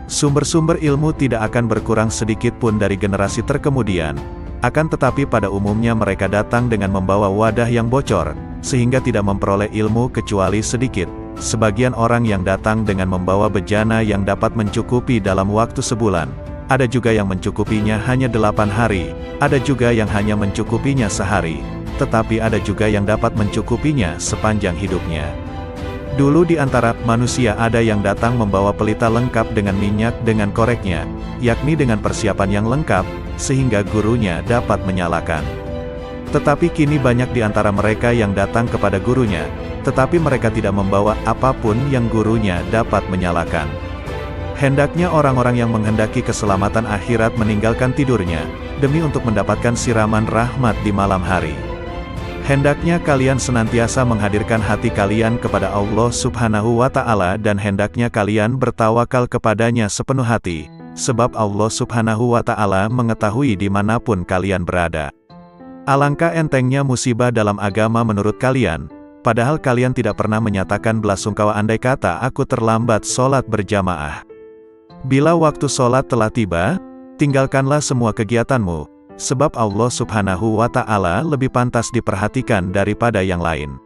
A: Sumber-sumber ilmu tidak akan berkurang sedikit pun dari generasi terkemudian, akan tetapi pada umumnya mereka datang dengan membawa wadah yang bocor, sehingga tidak memperoleh ilmu kecuali sedikit. Sebagian orang yang datang dengan membawa bejana yang dapat mencukupi dalam waktu sebulan, ada juga yang mencukupinya hanya 8 hari, ada juga yang hanya mencukupinya sehari, tetapi ada juga yang dapat mencukupinya sepanjang hidupnya. Dulu di antara manusia ada yang datang membawa pelita lengkap dengan minyak dengan koreknya, yakni dengan persiapan yang lengkap, sehingga gurunya dapat menyalakan. Tetapi kini banyak di antara mereka yang datang kepada gurunya, tetapi mereka tidak membawa apapun yang gurunya dapat menyalakan. Hendaknya orang-orang yang menghendaki keselamatan akhirat meninggalkan tidurnya, demi untuk mendapatkan siraman rahmat di malam hari. Hendaknya kalian senantiasa menghadirkan hati kalian kepada Allah Subhanahu wa Ta'ala dan hendaknya kalian bertawakal kepadanya sepenuh hati, sebab Allah Subhanahu wa Ta'ala mengetahui dimanapun kalian berada. Alangkah entengnya musibah dalam agama menurut kalian, padahal kalian tidak pernah menyatakan belasungkawa andai kata aku terlambat sholat berjamaah. Bila waktu sholat telah tiba, tinggalkanlah semua kegiatanmu, sebab Allah Subhanahu wa Ta'ala lebih pantas diperhatikan daripada yang lain.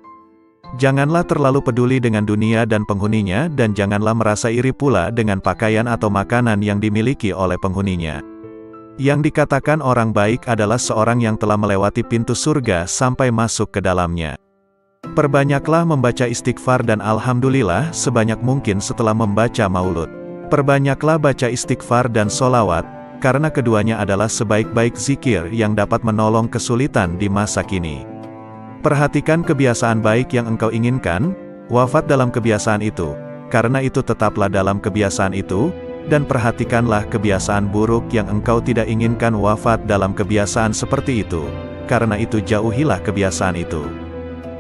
A: Janganlah terlalu peduli dengan dunia dan penghuninya dan janganlah merasa iri pula dengan pakaian atau makanan yang dimiliki oleh penghuninya. Yang dikatakan orang baik adalah seorang yang telah melewati pintu surga sampai masuk ke dalamnya. Perbanyaklah membaca istighfar dan alhamdulillah sebanyak mungkin setelah membaca maulud. Perbanyaklah baca istighfar dan solawat, karena keduanya adalah sebaik-baik zikir yang dapat menolong kesulitan di masa kini. Perhatikan kebiasaan baik yang engkau inginkan, wafat dalam kebiasaan itu, karena itu tetaplah dalam kebiasaan itu, dan perhatikanlah kebiasaan buruk yang engkau tidak inginkan wafat dalam kebiasaan seperti itu, karena itu jauhilah kebiasaan itu.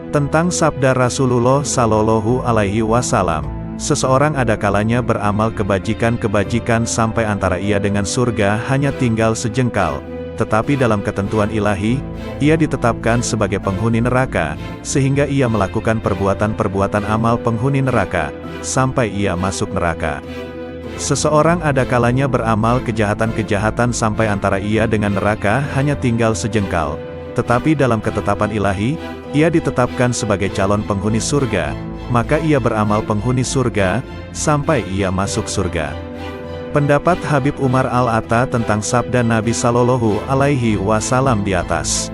A: Tentang sabda Rasulullah Shallallahu Alaihi Wasallam, seseorang ada kalanya beramal kebajikan-kebajikan sampai antara ia dengan surga hanya tinggal sejengkal, tetapi dalam ketentuan ilahi, ia ditetapkan sebagai penghuni neraka, sehingga ia melakukan perbuatan-perbuatan amal penghuni neraka, sampai ia masuk neraka. Seseorang ada kalanya beramal kejahatan-kejahatan sampai antara ia dengan neraka hanya tinggal sejengkal, tetapi dalam ketetapan ilahi, ia ditetapkan sebagai calon penghuni surga, maka ia beramal penghuni surga, sampai ia masuk surga. Pendapat Habib Umar Al-Atta tentang sabda Nabi Shallallahu Alaihi Wasallam di atas.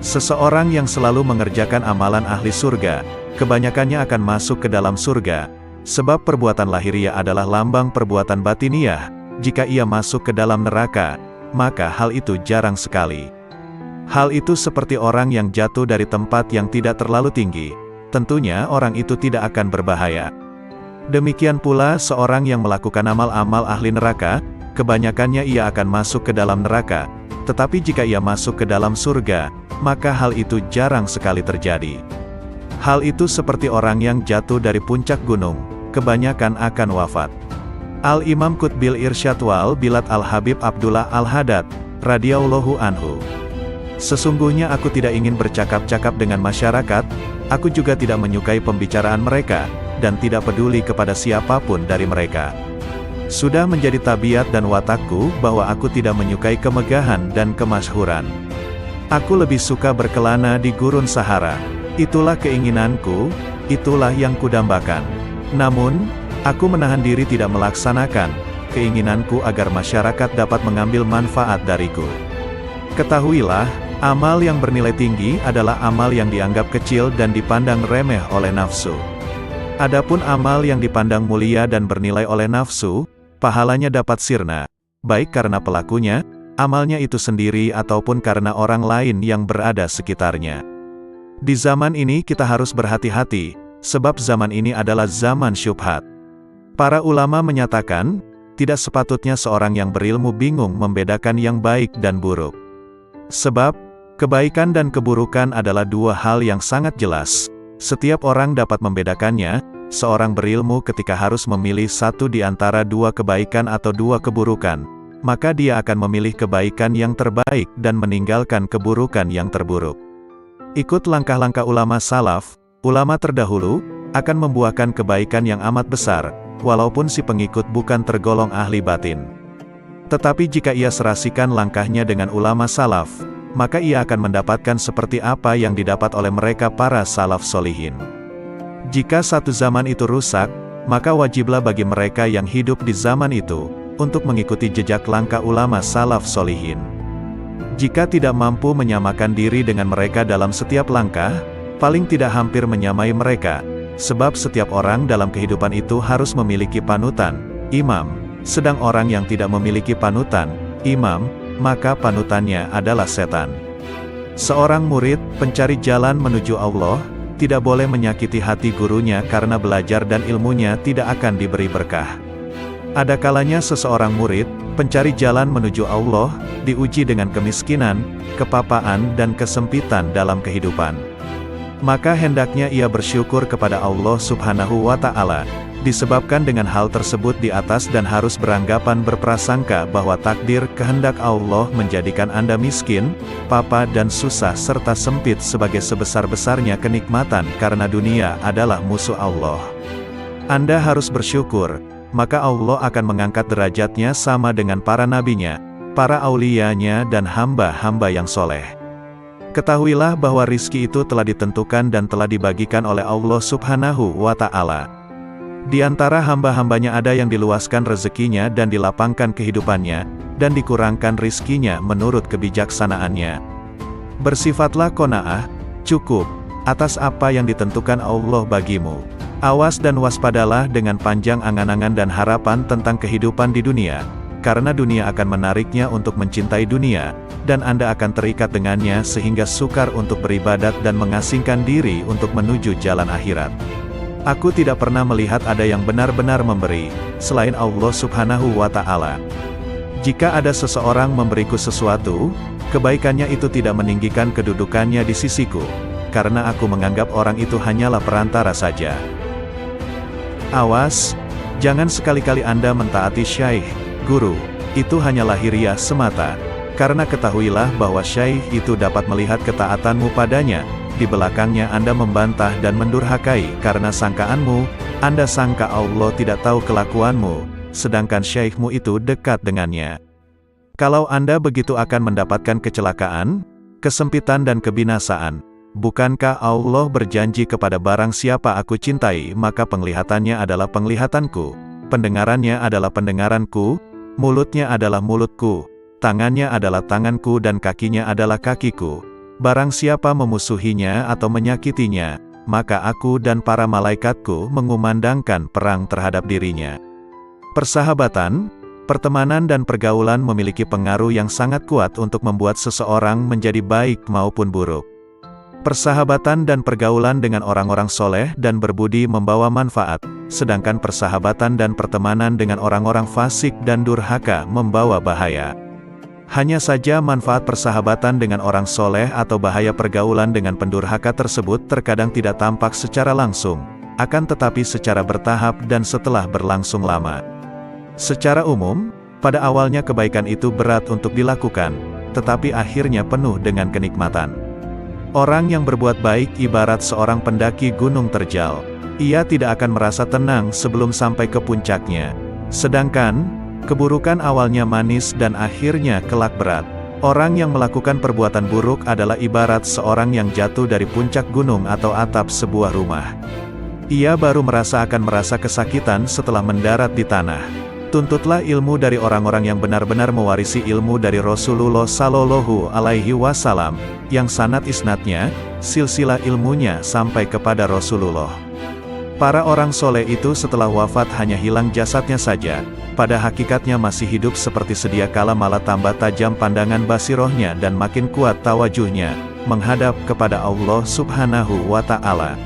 A: Seseorang yang selalu mengerjakan amalan ahli surga, kebanyakannya akan masuk ke dalam surga, sebab perbuatan lahiriah adalah lambang perbuatan batiniah. Jika ia masuk ke dalam neraka, maka hal itu jarang sekali. Hal itu seperti orang yang jatuh dari tempat yang tidak terlalu tinggi, tentunya orang itu tidak akan berbahaya. Demikian pula seorang yang melakukan amal-amal ahli neraka, kebanyakannya ia akan masuk ke dalam neraka, tetapi jika ia masuk ke dalam surga, maka hal itu jarang sekali terjadi. Hal itu seperti orang yang jatuh dari puncak gunung, kebanyakan akan wafat. Al-Imam Qutbil Irsyad wal Bilad Al-Habib Abdullah Al-Haddad, radhiyallahu anhu. Sesungguhnya aku tidak ingin bercakap-cakap dengan masyarakat, aku juga tidak menyukai pembicaraan mereka, dan tidak peduli kepada siapapun dari mereka. Sudah menjadi tabiat dan watakku bahwa aku tidak menyukai kemegahan dan kemasyhuran. Aku lebih suka berkelana di gurun Sahara. Itulah keinginanku, itulah yang kudambakan. Namun, aku menahan diri tidak melaksanakan keinginanku agar masyarakat dapat mengambil manfaat dariku. Ketahuilah, amal yang bernilai tinggi adalah amal yang dianggap kecil dan dipandang remeh oleh nafsu. Adapun amal yang dipandang mulia dan bernilai oleh nafsu, pahalanya dapat sirna, baik karena pelakunya, amalnya itu sendiri ataupun karena orang lain yang berada sekitarnya. Di zaman ini kita harus berhati-hati, sebab zaman ini adalah zaman syubhat. Para ulama menyatakan, tidak sepatutnya seorang yang berilmu bingung membedakan yang baik dan buruk. Sebab, kebaikan dan keburukan adalah dua hal yang sangat jelas. Setiap orang dapat membedakannya. Seorang berilmu ketika harus memilih satu di antara dua kebaikan atau dua keburukan, maka dia akan memilih kebaikan yang terbaik dan meninggalkan keburukan yang terburuk. Ikut langkah-langkah ulama salaf, ulama terdahulu, akan membuahkan kebaikan yang amat besar, walaupun si pengikut bukan tergolong ahli batin. Tetapi jika ia serasikan langkahnya dengan ulama salaf, maka ia akan mendapatkan seperti apa yang didapat oleh mereka para salaf solihin. Jika satu zaman itu rusak, maka wajiblah bagi mereka yang hidup di zaman itu, untuk mengikuti jejak langkah ulama salaf solihin. Jika tidak mampu menyamakan diri dengan mereka dalam setiap langkah, paling tidak hampir menyamai mereka, sebab setiap orang dalam kehidupan itu harus memiliki panutan, imam. Sedang orang yang tidak memiliki panutan, imam, maka panutannya adalah setan. Seorang murid, pencari jalan menuju Allah, tidak boleh menyakiti hati gurunya karena belajar dan ilmunya tidak akan diberi berkah. Ada kalanya seseorang murid, pencari jalan menuju Allah, diuji dengan kemiskinan, kepapaan dan kesempitan dalam kehidupan. Maka hendaknya ia bersyukur kepada Allah Subhanahu wa Ta'ala, disebabkan dengan hal tersebut di atas dan harus beranggapan berprasangka bahwa takdir kehendak Allah menjadikan Anda miskin, papa dan susah serta sempit sebagai sebesar-besarnya kenikmatan karena dunia adalah musuh Allah. Anda harus bersyukur, maka Allah akan mengangkat derajatnya sama dengan para nabinya, para auliyanya dan hamba-hamba yang soleh. Ketahuilah bahwa rizki itu telah ditentukan dan telah dibagikan oleh Allah Subhanahu wa Ta'ala. Di antara hamba-hambanya ada yang diluaskan rezekinya dan dilapangkan kehidupannya, dan dikurangkan rizkinya menurut kebijaksanaannya. Bersifatlah qanaah, cukup, atas apa yang ditentukan Allah bagimu. Awas dan waspadalah dengan panjang angan-angan dan harapan tentang kehidupan di dunia, karena dunia akan menariknya untuk mencintai dunia, dan Anda akan terikat dengannya sehingga sukar untuk beribadat dan mengasingkan diri untuk menuju jalan akhirat. Aku tidak pernah melihat ada yang benar-benar memberi, selain Allah Subhanahu wa Ta'ala. Jika ada seseorang memberiku sesuatu, kebaikannya itu tidak meninggikan kedudukannya di sisiku, karena aku menganggap orang itu hanyalah perantara saja. Awas, jangan sekali-kali Anda mentaati syaikh, guru, itu hanya lahiriah semata, karena ketahuilah bahwa syaikh itu dapat melihat ketaatanmu padanya. Di belakangnya Anda membantah dan mendurhakai karena sangkaanmu, Anda sangka Allah tidak tahu kelakuanmu, sedangkan syekhmu itu dekat dengannya. Kalau Anda begitu akan mendapatkan kecelakaan, kesempitan dan kebinasaan. Bukankah Allah berjanji kepada barang siapa aku cintai maka penglihatannya adalah penglihatanku, pendengarannya adalah pendengaranku, mulutnya adalah mulutku, tangannya adalah tanganku dan kakinya adalah kakiku. Barang siapa memusuhinya atau menyakitinya, maka aku dan para malaikatku mengumandangkan perang terhadap dirinya. Persahabatan, pertemanan dan pergaulan memiliki pengaruh yang sangat kuat untuk membuat seseorang menjadi baik maupun buruk. Persahabatan dan pergaulan dengan orang-orang soleh dan berbudi membawa manfaat, sedangkan persahabatan dan pertemanan dengan orang-orang fasik dan durhaka membawa bahaya. Hanya saja manfaat persahabatan dengan orang soleh atau bahaya pergaulan dengan pendurhaka tersebut terkadang tidak tampak secara langsung, akan tetapi secara bertahap dan setelah berlangsung lama. Secara umum, pada awalnya kebaikan itu berat untuk dilakukan, tetapi akhirnya penuh dengan kenikmatan. Orang yang berbuat baik ibarat seorang pendaki gunung terjal. Ia tidak akan merasa tenang sebelum sampai ke puncaknya. Sedangkan, keburukan awalnya manis dan akhirnya kelak berat. Orang yang melakukan perbuatan buruk adalah ibarat seorang yang jatuh dari puncak gunung atau atap sebuah rumah. Ia baru akan merasa kesakitan setelah mendarat di tanah. Tuntutlah ilmu dari orang-orang yang benar-benar mewarisi ilmu dari Rasulullah Shallallahu Alaihi Wasallam, yang sanad isnadnya, silsilah ilmunya sampai kepada Rasulullah. Para orang soleh itu setelah wafat hanya hilang jasadnya saja, pada hakikatnya masih hidup seperti sedia kala, malah tambah tajam pandangan basirohnya dan makin kuat tawajuhnya, menghadap kepada Allah Subhanahu wa Ta'ala.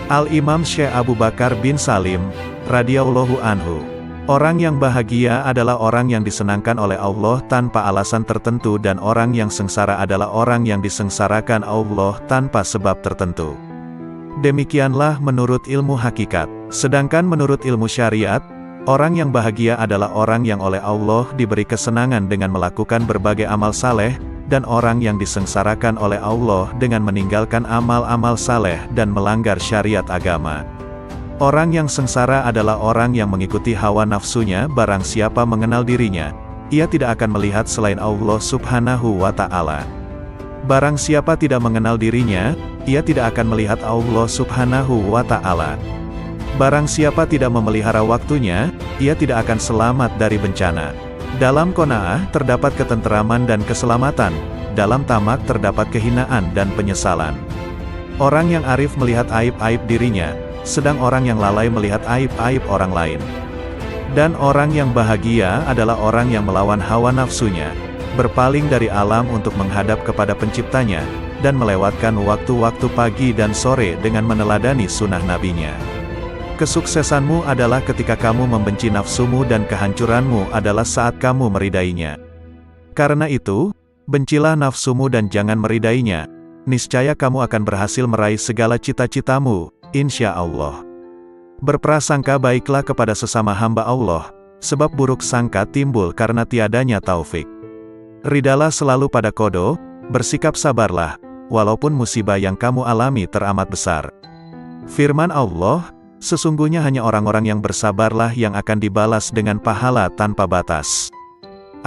A: Al-Imam Syekh Abu Bakar bin Salim, radhiyallahu anhu. Orang yang bahagia adalah orang yang disenangkan oleh Allah tanpa alasan tertentu, dan orang yang sengsara adalah orang yang disengsarakan Allah tanpa sebab tertentu. Demikianlah menurut ilmu hakikat. Sedangkan menurut ilmu syariat, orang yang bahagia adalah orang yang oleh Allah diberi kesenangan dengan melakukan berbagai amal saleh, dan orang yang disengsarakan oleh Allah dengan meninggalkan amal-amal saleh dan melanggar syariat agama. Orang yang sengsara adalah orang yang mengikuti hawa nafsunya. Barang siapa mengenal dirinya, ia tidak akan melihat selain Allah Subhanahu wa Ta'ala. Barang siapa tidak mengenal dirinya, ia tidak akan melihat Allah Subhanahu wa Ta'ala. Barang siapa tidak memelihara waktunya, ia tidak akan selamat dari bencana. Dalam qanaah terdapat ketenteraman dan keselamatan, dalam tamak terdapat kehinaan dan penyesalan. Orang yang arif melihat aib-aib dirinya, sedang orang yang lalai melihat aib-aib orang lain. Dan orang yang bahagia adalah orang yang melawan hawa nafsunya, berpaling dari alam untuk menghadap kepada penciptanya, dan melewatkan waktu-waktu pagi dan sore dengan meneladani sunnah nabinya. Kesuksesanmu adalah ketika kamu membenci nafsumu, dan kehancuranmu adalah saat kamu meridainya. Karena itu, bencilah nafsumu dan jangan meridainya. Niscaya kamu akan berhasil meraih segala cita-citamu, insya Allah. Berprasangka baiklah kepada sesama hamba Allah, sebab buruk sangka timbul karena tiadanya taufik. Ridalah selalu pada qada, bersikap sabarlah, walaupun musibah yang kamu alami teramat besar. Firman Allah, sesungguhnya hanya orang-orang yang bersabarlah yang akan dibalas dengan pahala tanpa batas.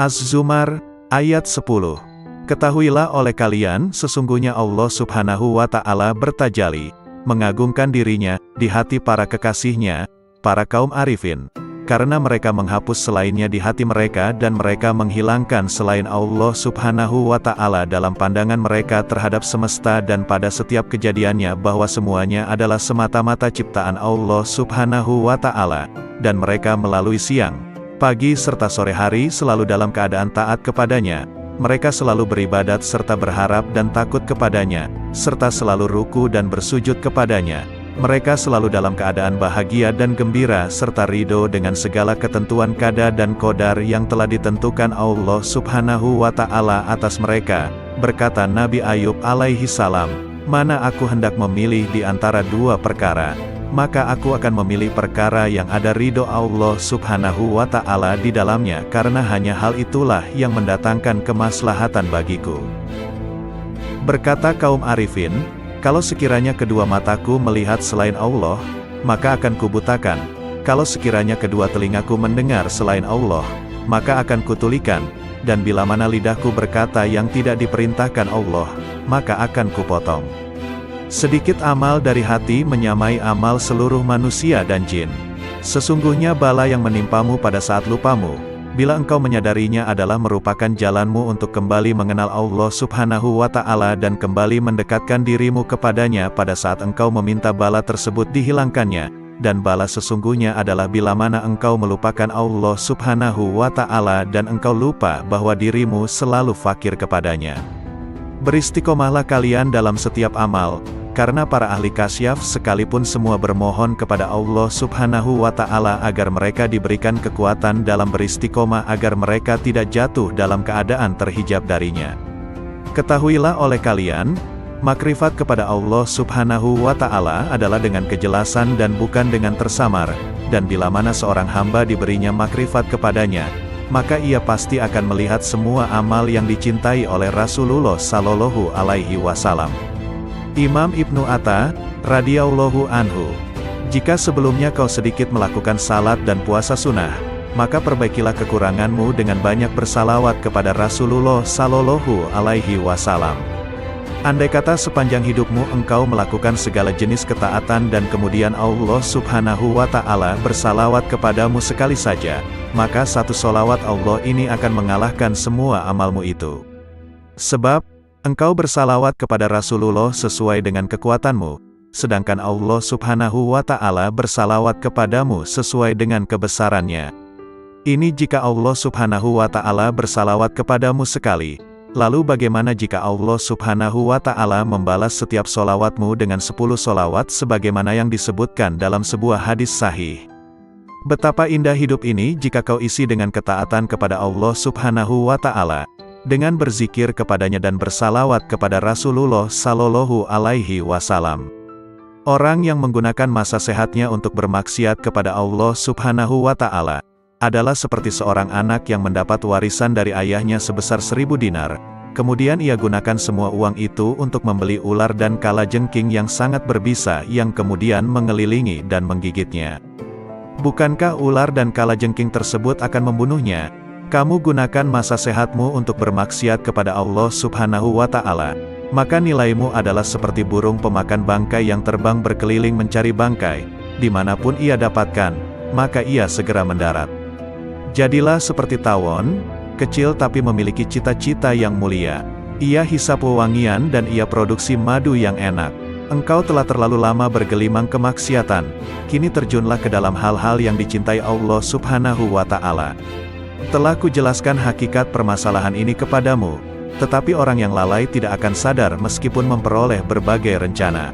A: Az-Zumar, ayat 10. Ketahuilah oleh kalian, sesungguhnya Allah Subhanahu wa Ta'ala bertajalli, mengagungkan dirinya, di hati para kekasihnya, para kaum arifin. Karena mereka menghapus selainnya di hati mereka, dan mereka menghilangkan selain Allah Subhanahu wa Ta'ala dalam pandangan mereka terhadap semesta dan pada setiap kejadiannya, bahwa semuanya adalah semata-mata ciptaan Allah Subhanahu wa Ta'ala, dan mereka melalui siang, pagi serta sore hari selalu dalam keadaan taat kepadanya. Mereka selalu beribadat serta berharap dan takut kepadanya, serta selalu ruku dan bersujud kepadanya. Mereka selalu dalam keadaan bahagia dan gembira serta ridho dengan segala ketentuan qada dan qadar yang telah ditentukan Allah Subhanahu wa Ta'ala atas mereka. Berkata Nabi Ayub alaihi salam, "Mana aku hendak memilih di antara dua perkara, maka aku akan memilih perkara yang ada ridho Allah Subhanahu wa Ta'ala di dalamnya, karena hanya hal itulah yang mendatangkan kemaslahatan bagiku." Berkata kaum arifin, "Kalau sekiranya kedua mataku melihat selain Allah, maka akan kubutakan. Kalau sekiranya kedua telingaku mendengar selain Allah, maka akan kutulikan. Dan bila mana lidahku berkata yang tidak diperintahkan Allah, maka akan kupotong." Sedikit amal dari hati menyamai amal seluruh manusia dan jin. Sesungguhnya bala yang menimpamu pada saat lupamu, bila engkau menyadarinya, adalah merupakan jalanmu untuk kembali mengenal Allah Subhanahu wa Ta'ala dan kembali mendekatkan dirimu kepadanya pada saat engkau meminta bala tersebut dihilangkannya. Dan bala sesungguhnya adalah bila mana engkau melupakan Allah Subhanahu wa Ta'ala dan engkau lupa bahwa dirimu selalu fakir kepadanya. Beristiqomahlah kalian dalam setiap amal, karena para ahli kasyaf sekalipun semua bermohon kepada Allah Subhanahu wa Ta'ala agar mereka diberikan kekuatan dalam beristiqomah agar mereka tidak jatuh dalam keadaan terhijab darinya. Ketahuilah oleh kalian, Makrifat kepada Allah Subhanahu wa Ta'ala adalah dengan kejelasan dan bukan dengan tersamar, dan bila mana seorang hamba diberinya makrifat kepadanya, maka ia pasti akan melihat semua amal yang dicintai oleh Rasulullah Sallallahu Alaihi Wasallam. Imam Ibnu Atta, radhiyallahu anhu, jika sebelumnya kau sedikit melakukan salat dan puasa sunnah, maka perbaikilah kekuranganmu dengan banyak bersalawat kepada Rasulullah Sallallahu Alaihi Wasallam. Andai kata sepanjang hidupmu engkau melakukan segala jenis ketaatan dan kemudian Allah Subhanahu wa Ta'ala bersalawat kepadamu sekali saja, maka satu solawat Allah ini akan mengalahkan semua amalmu itu. Sebab, engkau bersalawat kepada Rasulullah sesuai dengan kekuatanmu, sedangkan Allah Subhanahu wa Ta'ala bersalawat kepadamu sesuai dengan kebesarannya. Ini jika Allah Subhanahu wa Ta'ala bersalawat kepadamu sekali. Lalu bagaimana jika Allah Subhanahu wa Ta'ala membalas setiap solawatmu dengan 10 solawat sebagaimana yang disebutkan dalam sebuah hadis sahih? Betapa indah hidup ini jika kau isi dengan ketaatan kepada Allah Subhanahu wa Ta'ala, dengan berzikir kepadanya dan bersalawat kepada Rasulullah Sallallahu Alaihi Wasallam. Orang yang menggunakan masa sehatnya untuk bermaksiat kepada Allah Subhanahu wa Ta'ala adalah seperti seorang anak yang mendapat warisan dari ayahnya sebesar 1000 dinar, kemudian ia gunakan semua uang itu untuk membeli ular dan kalajengking yang sangat berbisa yang kemudian mengelilingi dan menggigitnya. Bukankah ular dan kalajengking tersebut akan membunuhnya? Kamu gunakan masa sehatmu untuk bermaksiat kepada Allah Subhanahu wa Ta'ala, maka nilaimu adalah seperti burung pemakan bangkai yang terbang berkeliling mencari bangkai, dimanapun ia dapatkan, maka ia segera mendarat. Jadilah seperti tawon, kecil tapi memiliki cita-cita yang mulia. Ia hisap wewangian dan ia produksi madu yang enak. Engkau telah terlalu lama bergelimang kemaksiatan, kini terjunlah ke dalam hal-hal yang dicintai Allah Subhanahu wa Ta'ala. Telah kujelaskan hakikat permasalahan ini kepadamu, tetapi orang yang lalai tidak akan sadar meskipun memperoleh berbagai rencana.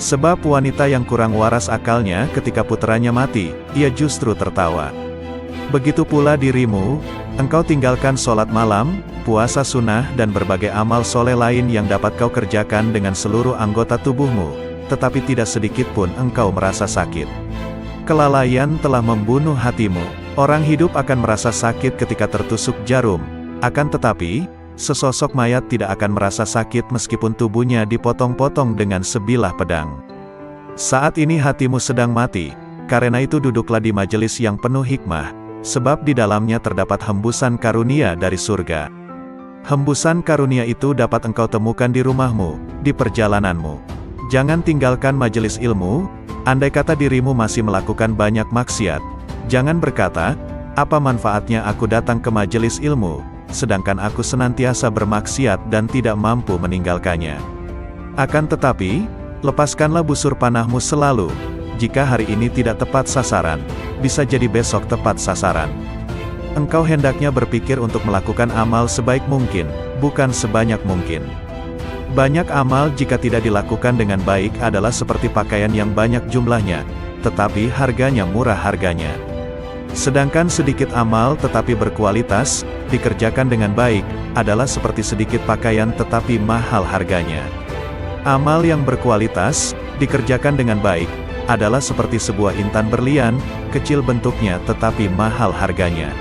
A: Sebab wanita yang kurang waras akalnya ketika putranya mati, ia justru tertawa. Begitu pula dirimu, engkau tinggalkan sholat malam, puasa sunnah dan berbagai amal soleh lain yang dapat kau kerjakan dengan seluruh anggota tubuhmu, tetapi tidak sedikit pun engkau merasa sakit. Kelalaian telah membunuh hatimu. Orang hidup akan merasa sakit ketika tertusuk jarum, akan tetapi, sesosok mayat tidak akan merasa sakit meskipun tubuhnya dipotong-potong dengan sebilah pedang. Saat ini hatimu sedang mati, karena itu duduklah di majelis yang penuh hikmah, sebab di dalamnya terdapat hembusan karunia dari surga. Hembusan karunia itu dapat engkau temukan di rumahmu, di perjalananmu. Jangan tinggalkan majelis ilmu, andai kata dirimu masih melakukan banyak maksiat. Jangan berkata, apa manfaatnya aku datang ke majelis ilmu, sedangkan aku senantiasa bermaksiat dan tidak mampu meninggalkannya. Akan tetapi, lepaskanlah busur panahmu selalu. Jika hari ini tidak tepat sasaran, bisa jadi besok tepat sasaran. Engkau hendaknya berpikir untuk melakukan amal sebaik mungkin, bukan sebanyak mungkin. Banyak amal jika tidak dilakukan dengan baik adalah seperti pakaian yang banyak jumlahnya, tetapi harganya murah harganya. Sedangkan sedikit amal tetapi berkualitas, dikerjakan dengan baik, adalah seperti sedikit pakaian tetapi mahal harganya. Amal yang berkualitas, dikerjakan dengan baik, adalah seperti sebuah intan berlian, kecil bentuknya tetapi mahal harganya.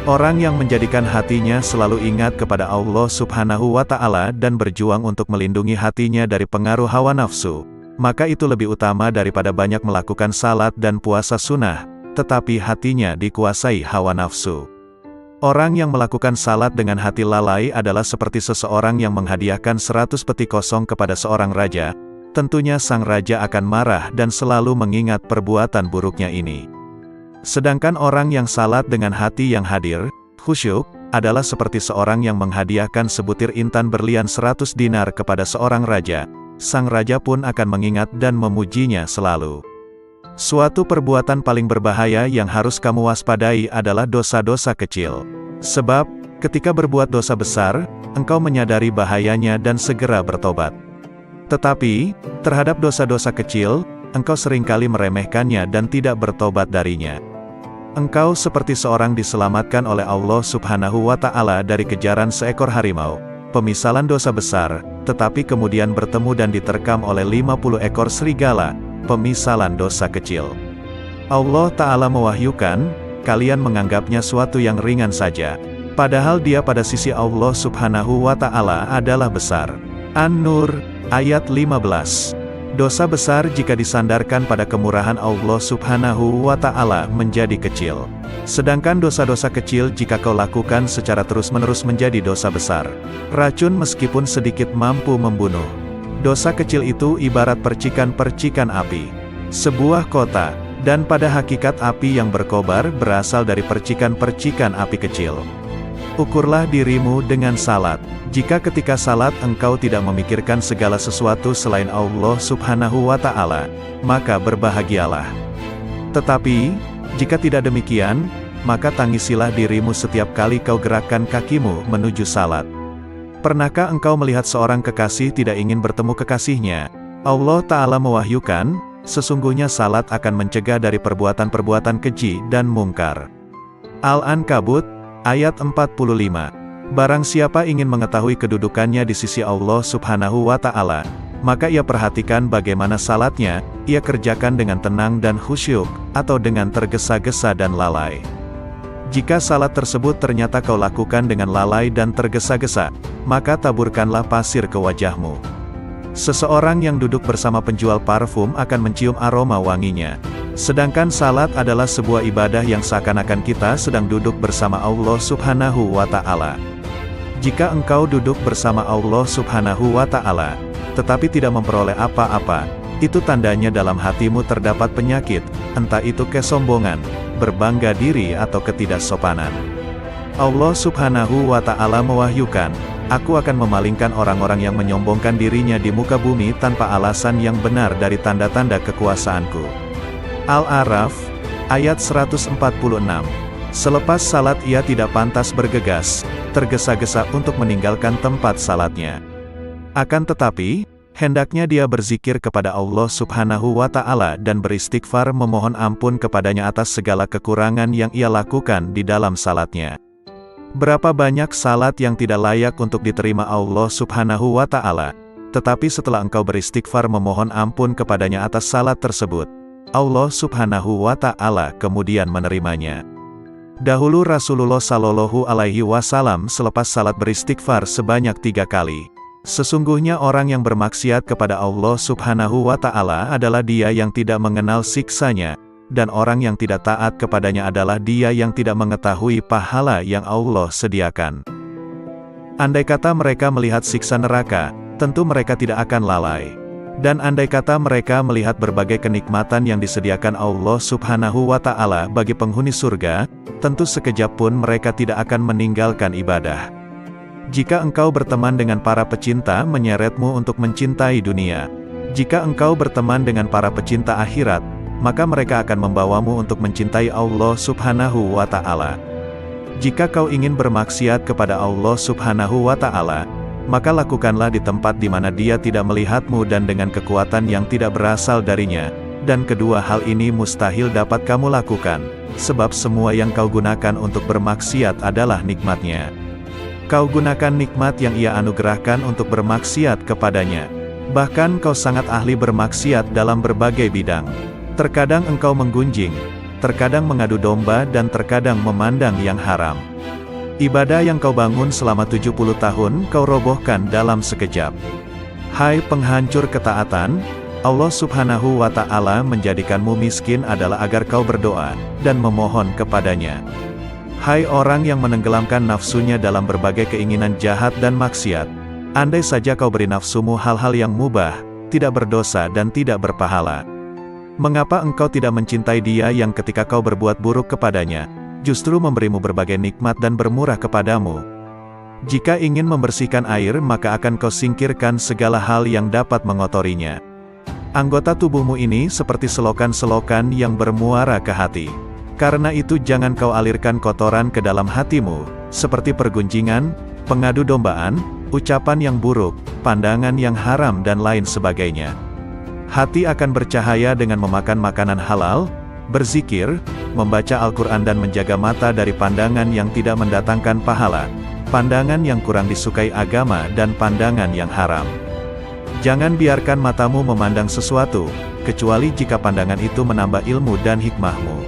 A: Orang yang menjadikan hatinya selalu ingat kepada Allah Subhanahu wa Ta'ala dan berjuang untuk melindungi hatinya dari pengaruh hawa nafsu, maka itu lebih utama daripada banyak melakukan salat dan puasa sunnah, tetapi hatinya dikuasai hawa nafsu. Orang yang melakukan salat dengan hati lalai adalah seperti seseorang yang menghadiahkan 100 peti kosong kepada seorang raja. Tentunya sang raja akan marah dan selalu mengingat perbuatan buruknya ini. Sedangkan orang yang salat dengan hati yang hadir, khusyuk, adalah seperti seorang yang menghadiahkan sebutir intan berlian 100 dinar kepada seorang raja. Sang raja pun akan mengingat dan memujinya selalu. Suatu perbuatan paling berbahaya yang harus kamu waspadai adalah dosa-dosa kecil. Sebab, ketika berbuat dosa besar, engkau menyadari bahayanya dan segera bertobat. Tetapi, terhadap dosa-dosa kecil, engkau seringkali meremehkannya dan tidak bertobat darinya. Engkau seperti seorang diselamatkan oleh Allah Subhanahu wa Ta'ala dari kejaran seekor harimau, pemisalan dosa besar, tetapi kemudian bertemu dan diterkam oleh 50 ekor serigala, pemisalan dosa kecil. Allah Ta'ala mewahyukan, kalian menganggapnya suatu yang ringan saja. Padahal dia pada sisi Allah Subhanahu wa Ta'ala adalah besar. An-Nur, ayat 15. Dosa besar jika disandarkan pada kemurahan Allah Subhanahu wa Ta'ala menjadi kecil. Sedangkan dosa-dosa kecil jika kau lakukan secara terus-menerus menjadi dosa besar. Racun meskipun sedikit mampu membunuh. Dosa kecil itu ibarat percikan-percikan api. Sebuah kota, dan pada hakikat api yang berkobar berasal dari percikan-percikan api kecil. Ukurlah dirimu dengan salat. Jika ketika salat engkau tidak memikirkan segala sesuatu selain Allah Subhanahu wa Ta'ala, maka berbahagialah. Tetapi, jika tidak demikian, maka tangisilah dirimu setiap kali kau gerakkan kakimu menuju salat. Pernahkah engkau melihat seorang kekasih tidak ingin bertemu kekasihnya? Allah Ta'ala mewahyukan, sesungguhnya salat akan mencegah dari perbuatan-perbuatan keji dan mungkar. Al-Ankabut, ayat 45. Barang siapa ingin mengetahui kedudukannya di sisi Allah Subhanahu wa Ta'ala, maka ia perhatikan bagaimana salatnya, ia kerjakan dengan tenang dan khusyuk, atau dengan tergesa-gesa dan lalai. Jika salat tersebut ternyata kau lakukan dengan lalai dan tergesa-gesa, maka taburkanlah pasir ke wajahmu. Seseorang yang duduk bersama penjual parfum akan mencium aroma wanginya. Sedangkan salat adalah sebuah ibadah yang seakan-akan kita sedang duduk bersama Allah Subhanahu wa Ta'ala. Jika engkau duduk bersama Allah Subhanahu wa Ta'ala, tetapi tidak memperoleh apa-apa, itu tandanya dalam hatimu terdapat penyakit, entah itu kesombongan, berbangga diri atau ketidaksopanan. Allah Subhanahu wa Ta'ala mewahyukan, aku akan memalingkan orang-orang yang menyombongkan dirinya di muka bumi tanpa alasan yang benar dari tanda-tanda kekuasaanku. Al-A'raf, ayat 146. Selepas salat ia tidak pantas bergegas, tergesa-gesa untuk meninggalkan tempat salatnya. Akan tetapi, hendaknya dia berzikir kepada Allah Subhanahu wa Ta'ala dan beristighfar memohon ampun kepadanya atas segala kekurangan yang ia lakukan di dalam salatnya. Berapa banyak salat yang tidak layak untuk diterima Allah Subhanahu wa Ta'ala, tetapi setelah engkau beristighfar memohon ampun kepadanya atas salat tersebut, Allah Subhanahu wa Ta'ala kemudian menerimanya. Dahulu Rasulullah Shallallahu Alaihi Wasallam selepas salat beristighfar sebanyak 3 kali. Sesungguhnya orang yang bermaksiat kepada Allah Subhanahu wa Ta'ala adalah dia yang tidak mengenal siksanya, dan orang yang tidak taat kepadanya adalah dia yang tidak mengetahui pahala yang Allah sediakan. Andai kata mereka melihat siksa neraka, tentu mereka tidak akan lalai. Dan andai kata mereka melihat berbagai kenikmatan yang disediakan Allah Subhanahu wa Ta'ala bagi penghuni surga, tentu sekejap pun mereka tidak akan meninggalkan ibadah. Jika engkau berteman dengan para pecinta menyeretmu untuk mencintai dunia. Jika engkau berteman dengan para pecinta akhirat, maka mereka akan membawamu untuk mencintai Allah Subhanahu wa Ta'ala. Jika kau ingin bermaksiat kepada Allah Subhanahu wa Ta'ala, maka lakukanlah di tempat di mana dia tidak melihatmu dan dengan kekuatan yang tidak berasal darinya, dan kedua hal ini mustahil dapat kamu lakukan, sebab semua yang kau gunakan untuk bermaksiat adalah nikmatnya. Kau gunakan nikmat yang ia anugerahkan untuk bermaksiat kepadanya. Bahkan kau sangat ahli bermaksiat dalam berbagai bidang. Terkadang engkau menggunjing, terkadang mengadu domba dan terkadang memandang yang haram. Ibadah yang kau bangun selama 70 tahun, kau robohkan dalam sekejap. Hai penghancur ketaatan, Allah Subhanahu wa Ta'ala menjadikanmu miskin adalah agar kau berdoa, dan memohon kepadanya. Hai orang yang menenggelamkan nafsunya dalam berbagai keinginan jahat dan maksiat, andai saja kau beri nafsumu hal-hal yang mubah, tidak berdosa dan tidak berpahala. Mengapa engkau tidak mencintai dia yang ketika kau berbuat buruk kepadanya, justru memberimu berbagai nikmat dan bermurah kepadamu? Jika ingin membersihkan air maka akan kau singkirkan segala hal yang dapat mengotorinya. Anggota tubuhmu ini seperti selokan-selokan yang bermuara ke hati. Karena itu jangan kau alirkan kotoran ke dalam hatimu, seperti pergunjingan, pengadu dombaan, ucapan yang buruk, pandangan yang haram dan lain sebagainya. Hati akan bercahaya dengan memakan makanan halal, berzikir, membaca Al-Quran dan menjaga mata dari pandangan yang tidak mendatangkan pahala. pandangan yang kurang disukai agama dan pandangan yang haram. Jangan biarkan matamu memandang sesuatu, kecuali jika pandangan itu menambah ilmu dan hikmahmu.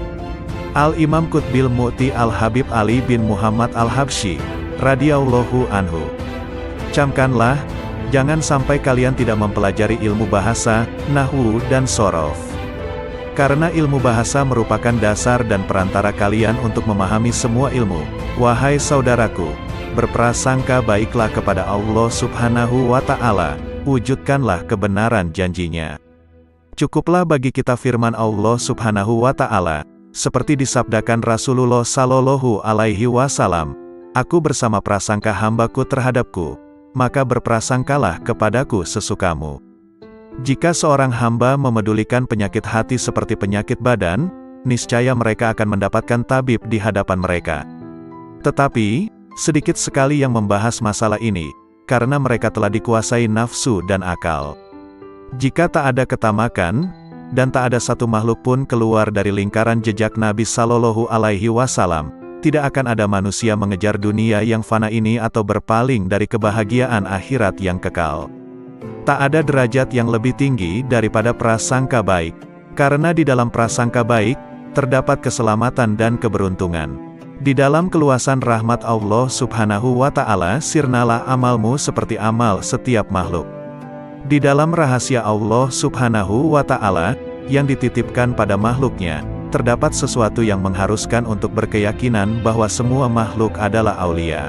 A: Al-Imam Qutbil Mu'ti Al-Habib Ali bin Muhammad Al-Habsyi, radhiyallahu anhu. Camkanlah, jangan sampai kalian tidak mempelajari ilmu bahasa, nahwu dan shorof. Karena ilmu bahasa merupakan dasar dan perantara kalian untuk memahami semua ilmu. Wahai saudaraku, berprasangka baiklah kepada Allah Subhanahu wa Ta'ala, wujudkanlah kebenaran janjinya. Cukuplah bagi kita firman Allah Subhanahu wa Ta'ala, seperti disabdakan Rasulullah Shallallahu Alaihi Wasallam, "Aku bersama prasangka hambaku terhadapku, maka berprasangkalah kepadaku sesukamu." Jika seorang hamba memedulikan penyakit hati seperti penyakit badan, niscaya mereka akan mendapatkan tabib di hadapan mereka. Tetapi, sedikit sekali yang membahas masalah ini, karena mereka telah dikuasai nafsu dan akal. Jika tak ada ketamakan, dan tak ada satu makhluk pun keluar dari lingkaran jejak Nabi Shallallahu Alaihi Wasallam, tidak akan ada manusia mengejar dunia yang fana ini atau berpaling dari kebahagiaan akhirat yang kekal. Tak ada derajat yang lebih tinggi daripada prasangka baik, karena di dalam prasangka baik, terdapat keselamatan dan keberuntungan. Di dalam keluasan rahmat Allah Subhanahu wa Ta'ala, sirnalah amalmu seperti amal setiap makhluk. Di dalam rahasia Allah Subhanahu wa Ta'ala, yang dititipkan pada makhluknya, terdapat sesuatu yang mengharuskan untuk berkeyakinan bahwa semua makhluk adalah aulia.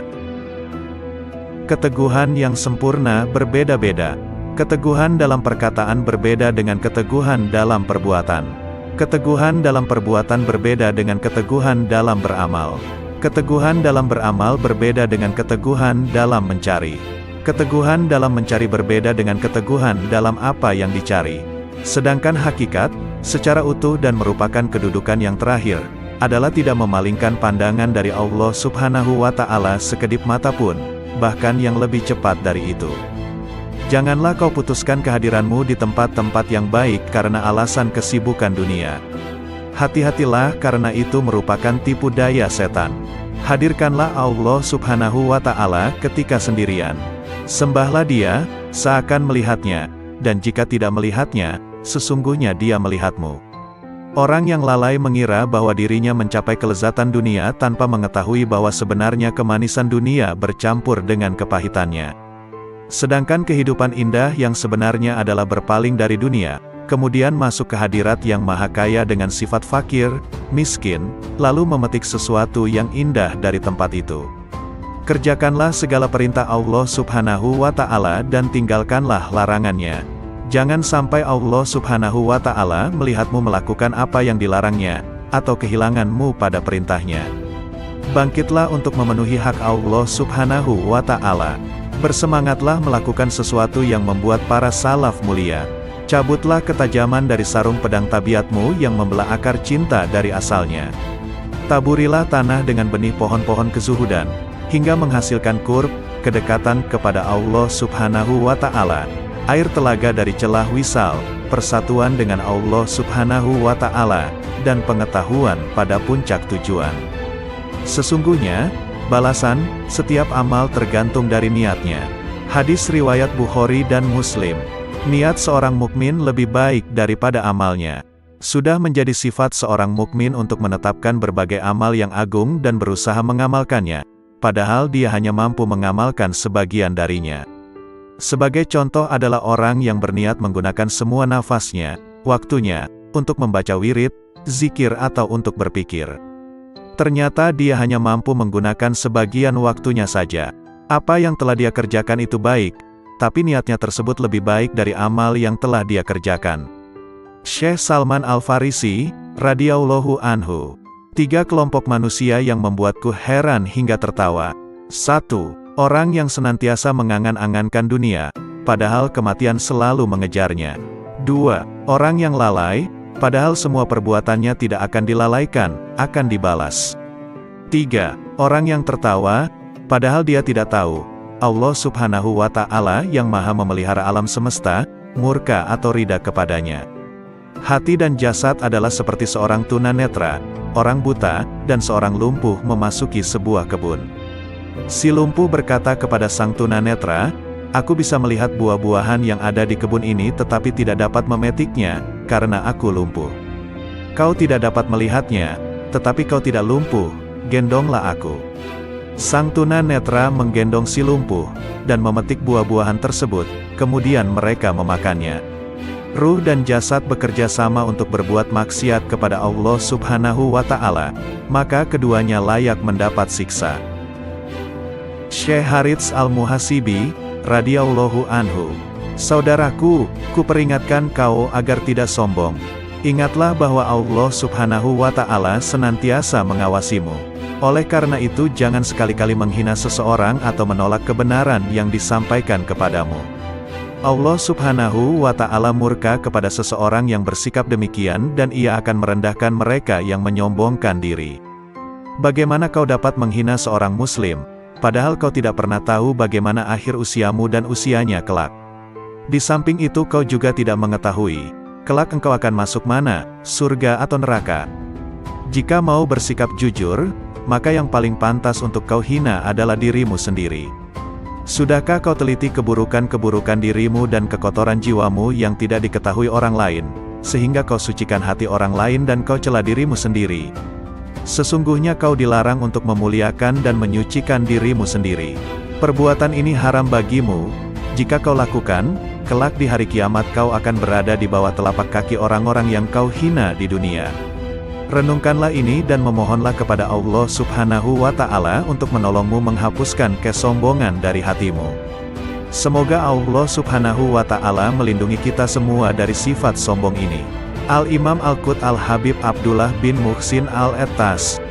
A: Keteguhan yang sempurna berbeda-beda. Keteguhan dalam perkataan berbeda dengan keteguhan dalam perbuatan. Keteguhan dalam perbuatan berbeda dengan keteguhan dalam beramal. Keteguhan dalam beramal berbeda dengan keteguhan dalam mencari. Keteguhan dalam mencari berbeda dengan keteguhan dalam apa yang dicari. Sedangkan hakikat, secara utuh dan merupakan kedudukan yang terakhir, adalah tidak memalingkan pandangan dari Allah Subhanahu wa Ta'ala sekedip mata pun, bahkan yang lebih cepat dari itu. Janganlah kau putuskan kehadiranmu di tempat-tempat yang baik karena alasan kesibukan dunia. Hati-hatilah karena itu merupakan tipu daya setan. Hadirkanlah Allah Subhanahu wa Ta'ala ketika sendirian. Sembahlah Dia, seakan melihatnya, dan jika tidak melihatnya, sesungguhnya Dia melihatmu. Orang yang lalai mengira bahwa dirinya mencapai kelezatan dunia tanpa mengetahui bahwa sebenarnya kemanisan dunia bercampur dengan kepahitannya. Sedangkan kehidupan indah yang sebenarnya adalah berpaling dari dunia, kemudian masuk ke hadirat yang maha kaya dengan sifat fakir, miskin, lalu memetik sesuatu yang indah dari tempat itu. Kerjakanlah segala perintah Allah Subhanahu wa Ta'ala dan tinggalkanlah larangannya. Jangan sampai Allah Subhanahu wa Ta'ala melihatmu melakukan apa yang dilarangnya, atau kehilanganmu pada perintahnya. Bangkitlah untuk memenuhi hak Allah Subhanahu wa Ta'ala. Bersemangatlah melakukan sesuatu yang membuat para salaf mulia. Cabutlah ketajaman dari sarung pedang tabiatmu yang membelah akar cinta dari asalnya. Taburilah tanah dengan benih pohon-pohon kezuhudan, hingga menghasilkan qurb, kedekatan kepada Allah Subhanahu wa Ta'ala, air telaga dari celah wisal, persatuan dengan Allah Subhanahu wa Ta'ala, dan pengetahuan pada puncak tujuan. Sesungguhnya, balasan setiap amal tergantung dari niatnya. Hadis riwayat Bukhari dan Muslim. Niat seorang mukmin lebih baik daripada amalnya. Sudah menjadi sifat seorang mukmin untuk menetapkan berbagai amal yang agung dan berusaha mengamalkannya, padahal dia hanya mampu mengamalkan sebagian darinya. Sebagai contoh adalah orang yang berniat menggunakan semua nafasnya, waktunya, untuk membaca wirid, zikir atau untuk berpikir. Ternyata dia hanya mampu menggunakan sebagian waktunya saja. Apa yang telah dia kerjakan itu baik, tapi niatnya tersebut lebih baik dari amal yang telah dia kerjakan. Syekh Salman Al-Farisi, radhiyallahu anhu. 3 kelompok manusia yang membuatku heran hingga tertawa. 1. Orang yang senantiasa mengangan-angankan dunia, padahal kematian selalu mengejarnya. 2. Orang yang lalai, padahal semua perbuatannya tidak akan dilalaikan, akan dibalas. 3. Orang yang tertawa, padahal dia tidak tahu, Allah Subhanahu wa Ta'ala yang maha memelihara alam semesta, murka atau ridha kepadanya. Hati dan jasad adalah seperti seorang tunanetra, orang buta, dan seorang lumpuh memasuki sebuah kebun. Si lumpuh berkata kepada sang tunanetra, "Aku bisa melihat buah-buahan yang ada di kebun ini tetapi tidak dapat memetiknya, karena aku lumpuh. Kau tidak dapat melihatnya, tetapi kau tidak lumpuh, gendonglah aku." Sang tunanetra menggendong si lumpuh, dan memetik buah-buahan tersebut, kemudian mereka memakannya. Ruh dan jasad bekerja sama untuk berbuat maksiat kepada Allah Subhanahu wa Ta'ala, maka keduanya layak mendapat siksa. Syekh Harits Al-Muhasibi, radhiyallahu anhu. Saudaraku, kuperingatkan kau agar tidak sombong. Ingatlah bahwa Allah Subhanahu wa Ta'ala senantiasa mengawasimu. Oleh karena itu jangan sekali-kali menghina seseorang atau menolak kebenaran yang disampaikan kepadamu. Allah Subhanahu wa Ta'ala murka kepada seseorang yang bersikap demikian dan Ia akan merendahkan mereka yang menyombongkan diri. Bagaimana kau dapat menghina seorang muslim, padahal kau tidak pernah tahu bagaimana akhir usiamu dan usianya kelak? Di samping itu kau juga tidak mengetahui, kelak engkau akan masuk mana, surga atau neraka. Jika mau bersikap jujur, maka yang paling pantas untuk kau hina adalah dirimu sendiri. Sudahkah kau teliti keburukan-keburukan dirimu dan kekotoran jiwamu yang tidak diketahui orang lain, sehingga kau sucikan hati orang lain dan kau cela dirimu sendiri? Sesungguhnya kau dilarang untuk memuliakan dan menyucikan dirimu sendiri. Perbuatan ini haram bagimu. Jika kau lakukan, kelak di hari kiamat kau akan berada di bawah telapak kaki orang-orang yang kau hina di dunia. Renungkanlah ini dan memohonlah kepada Allah Subhanahu wa Ta'ala untuk menolongmu menghapuskan kesombongan dari hatimu. Semoga Allah Subhanahu wa Ta'ala melindungi kita semua dari sifat sombong ini. Al-Imam Al-Qut Al-Habib Abdullah bin Muhsin Al-Ettas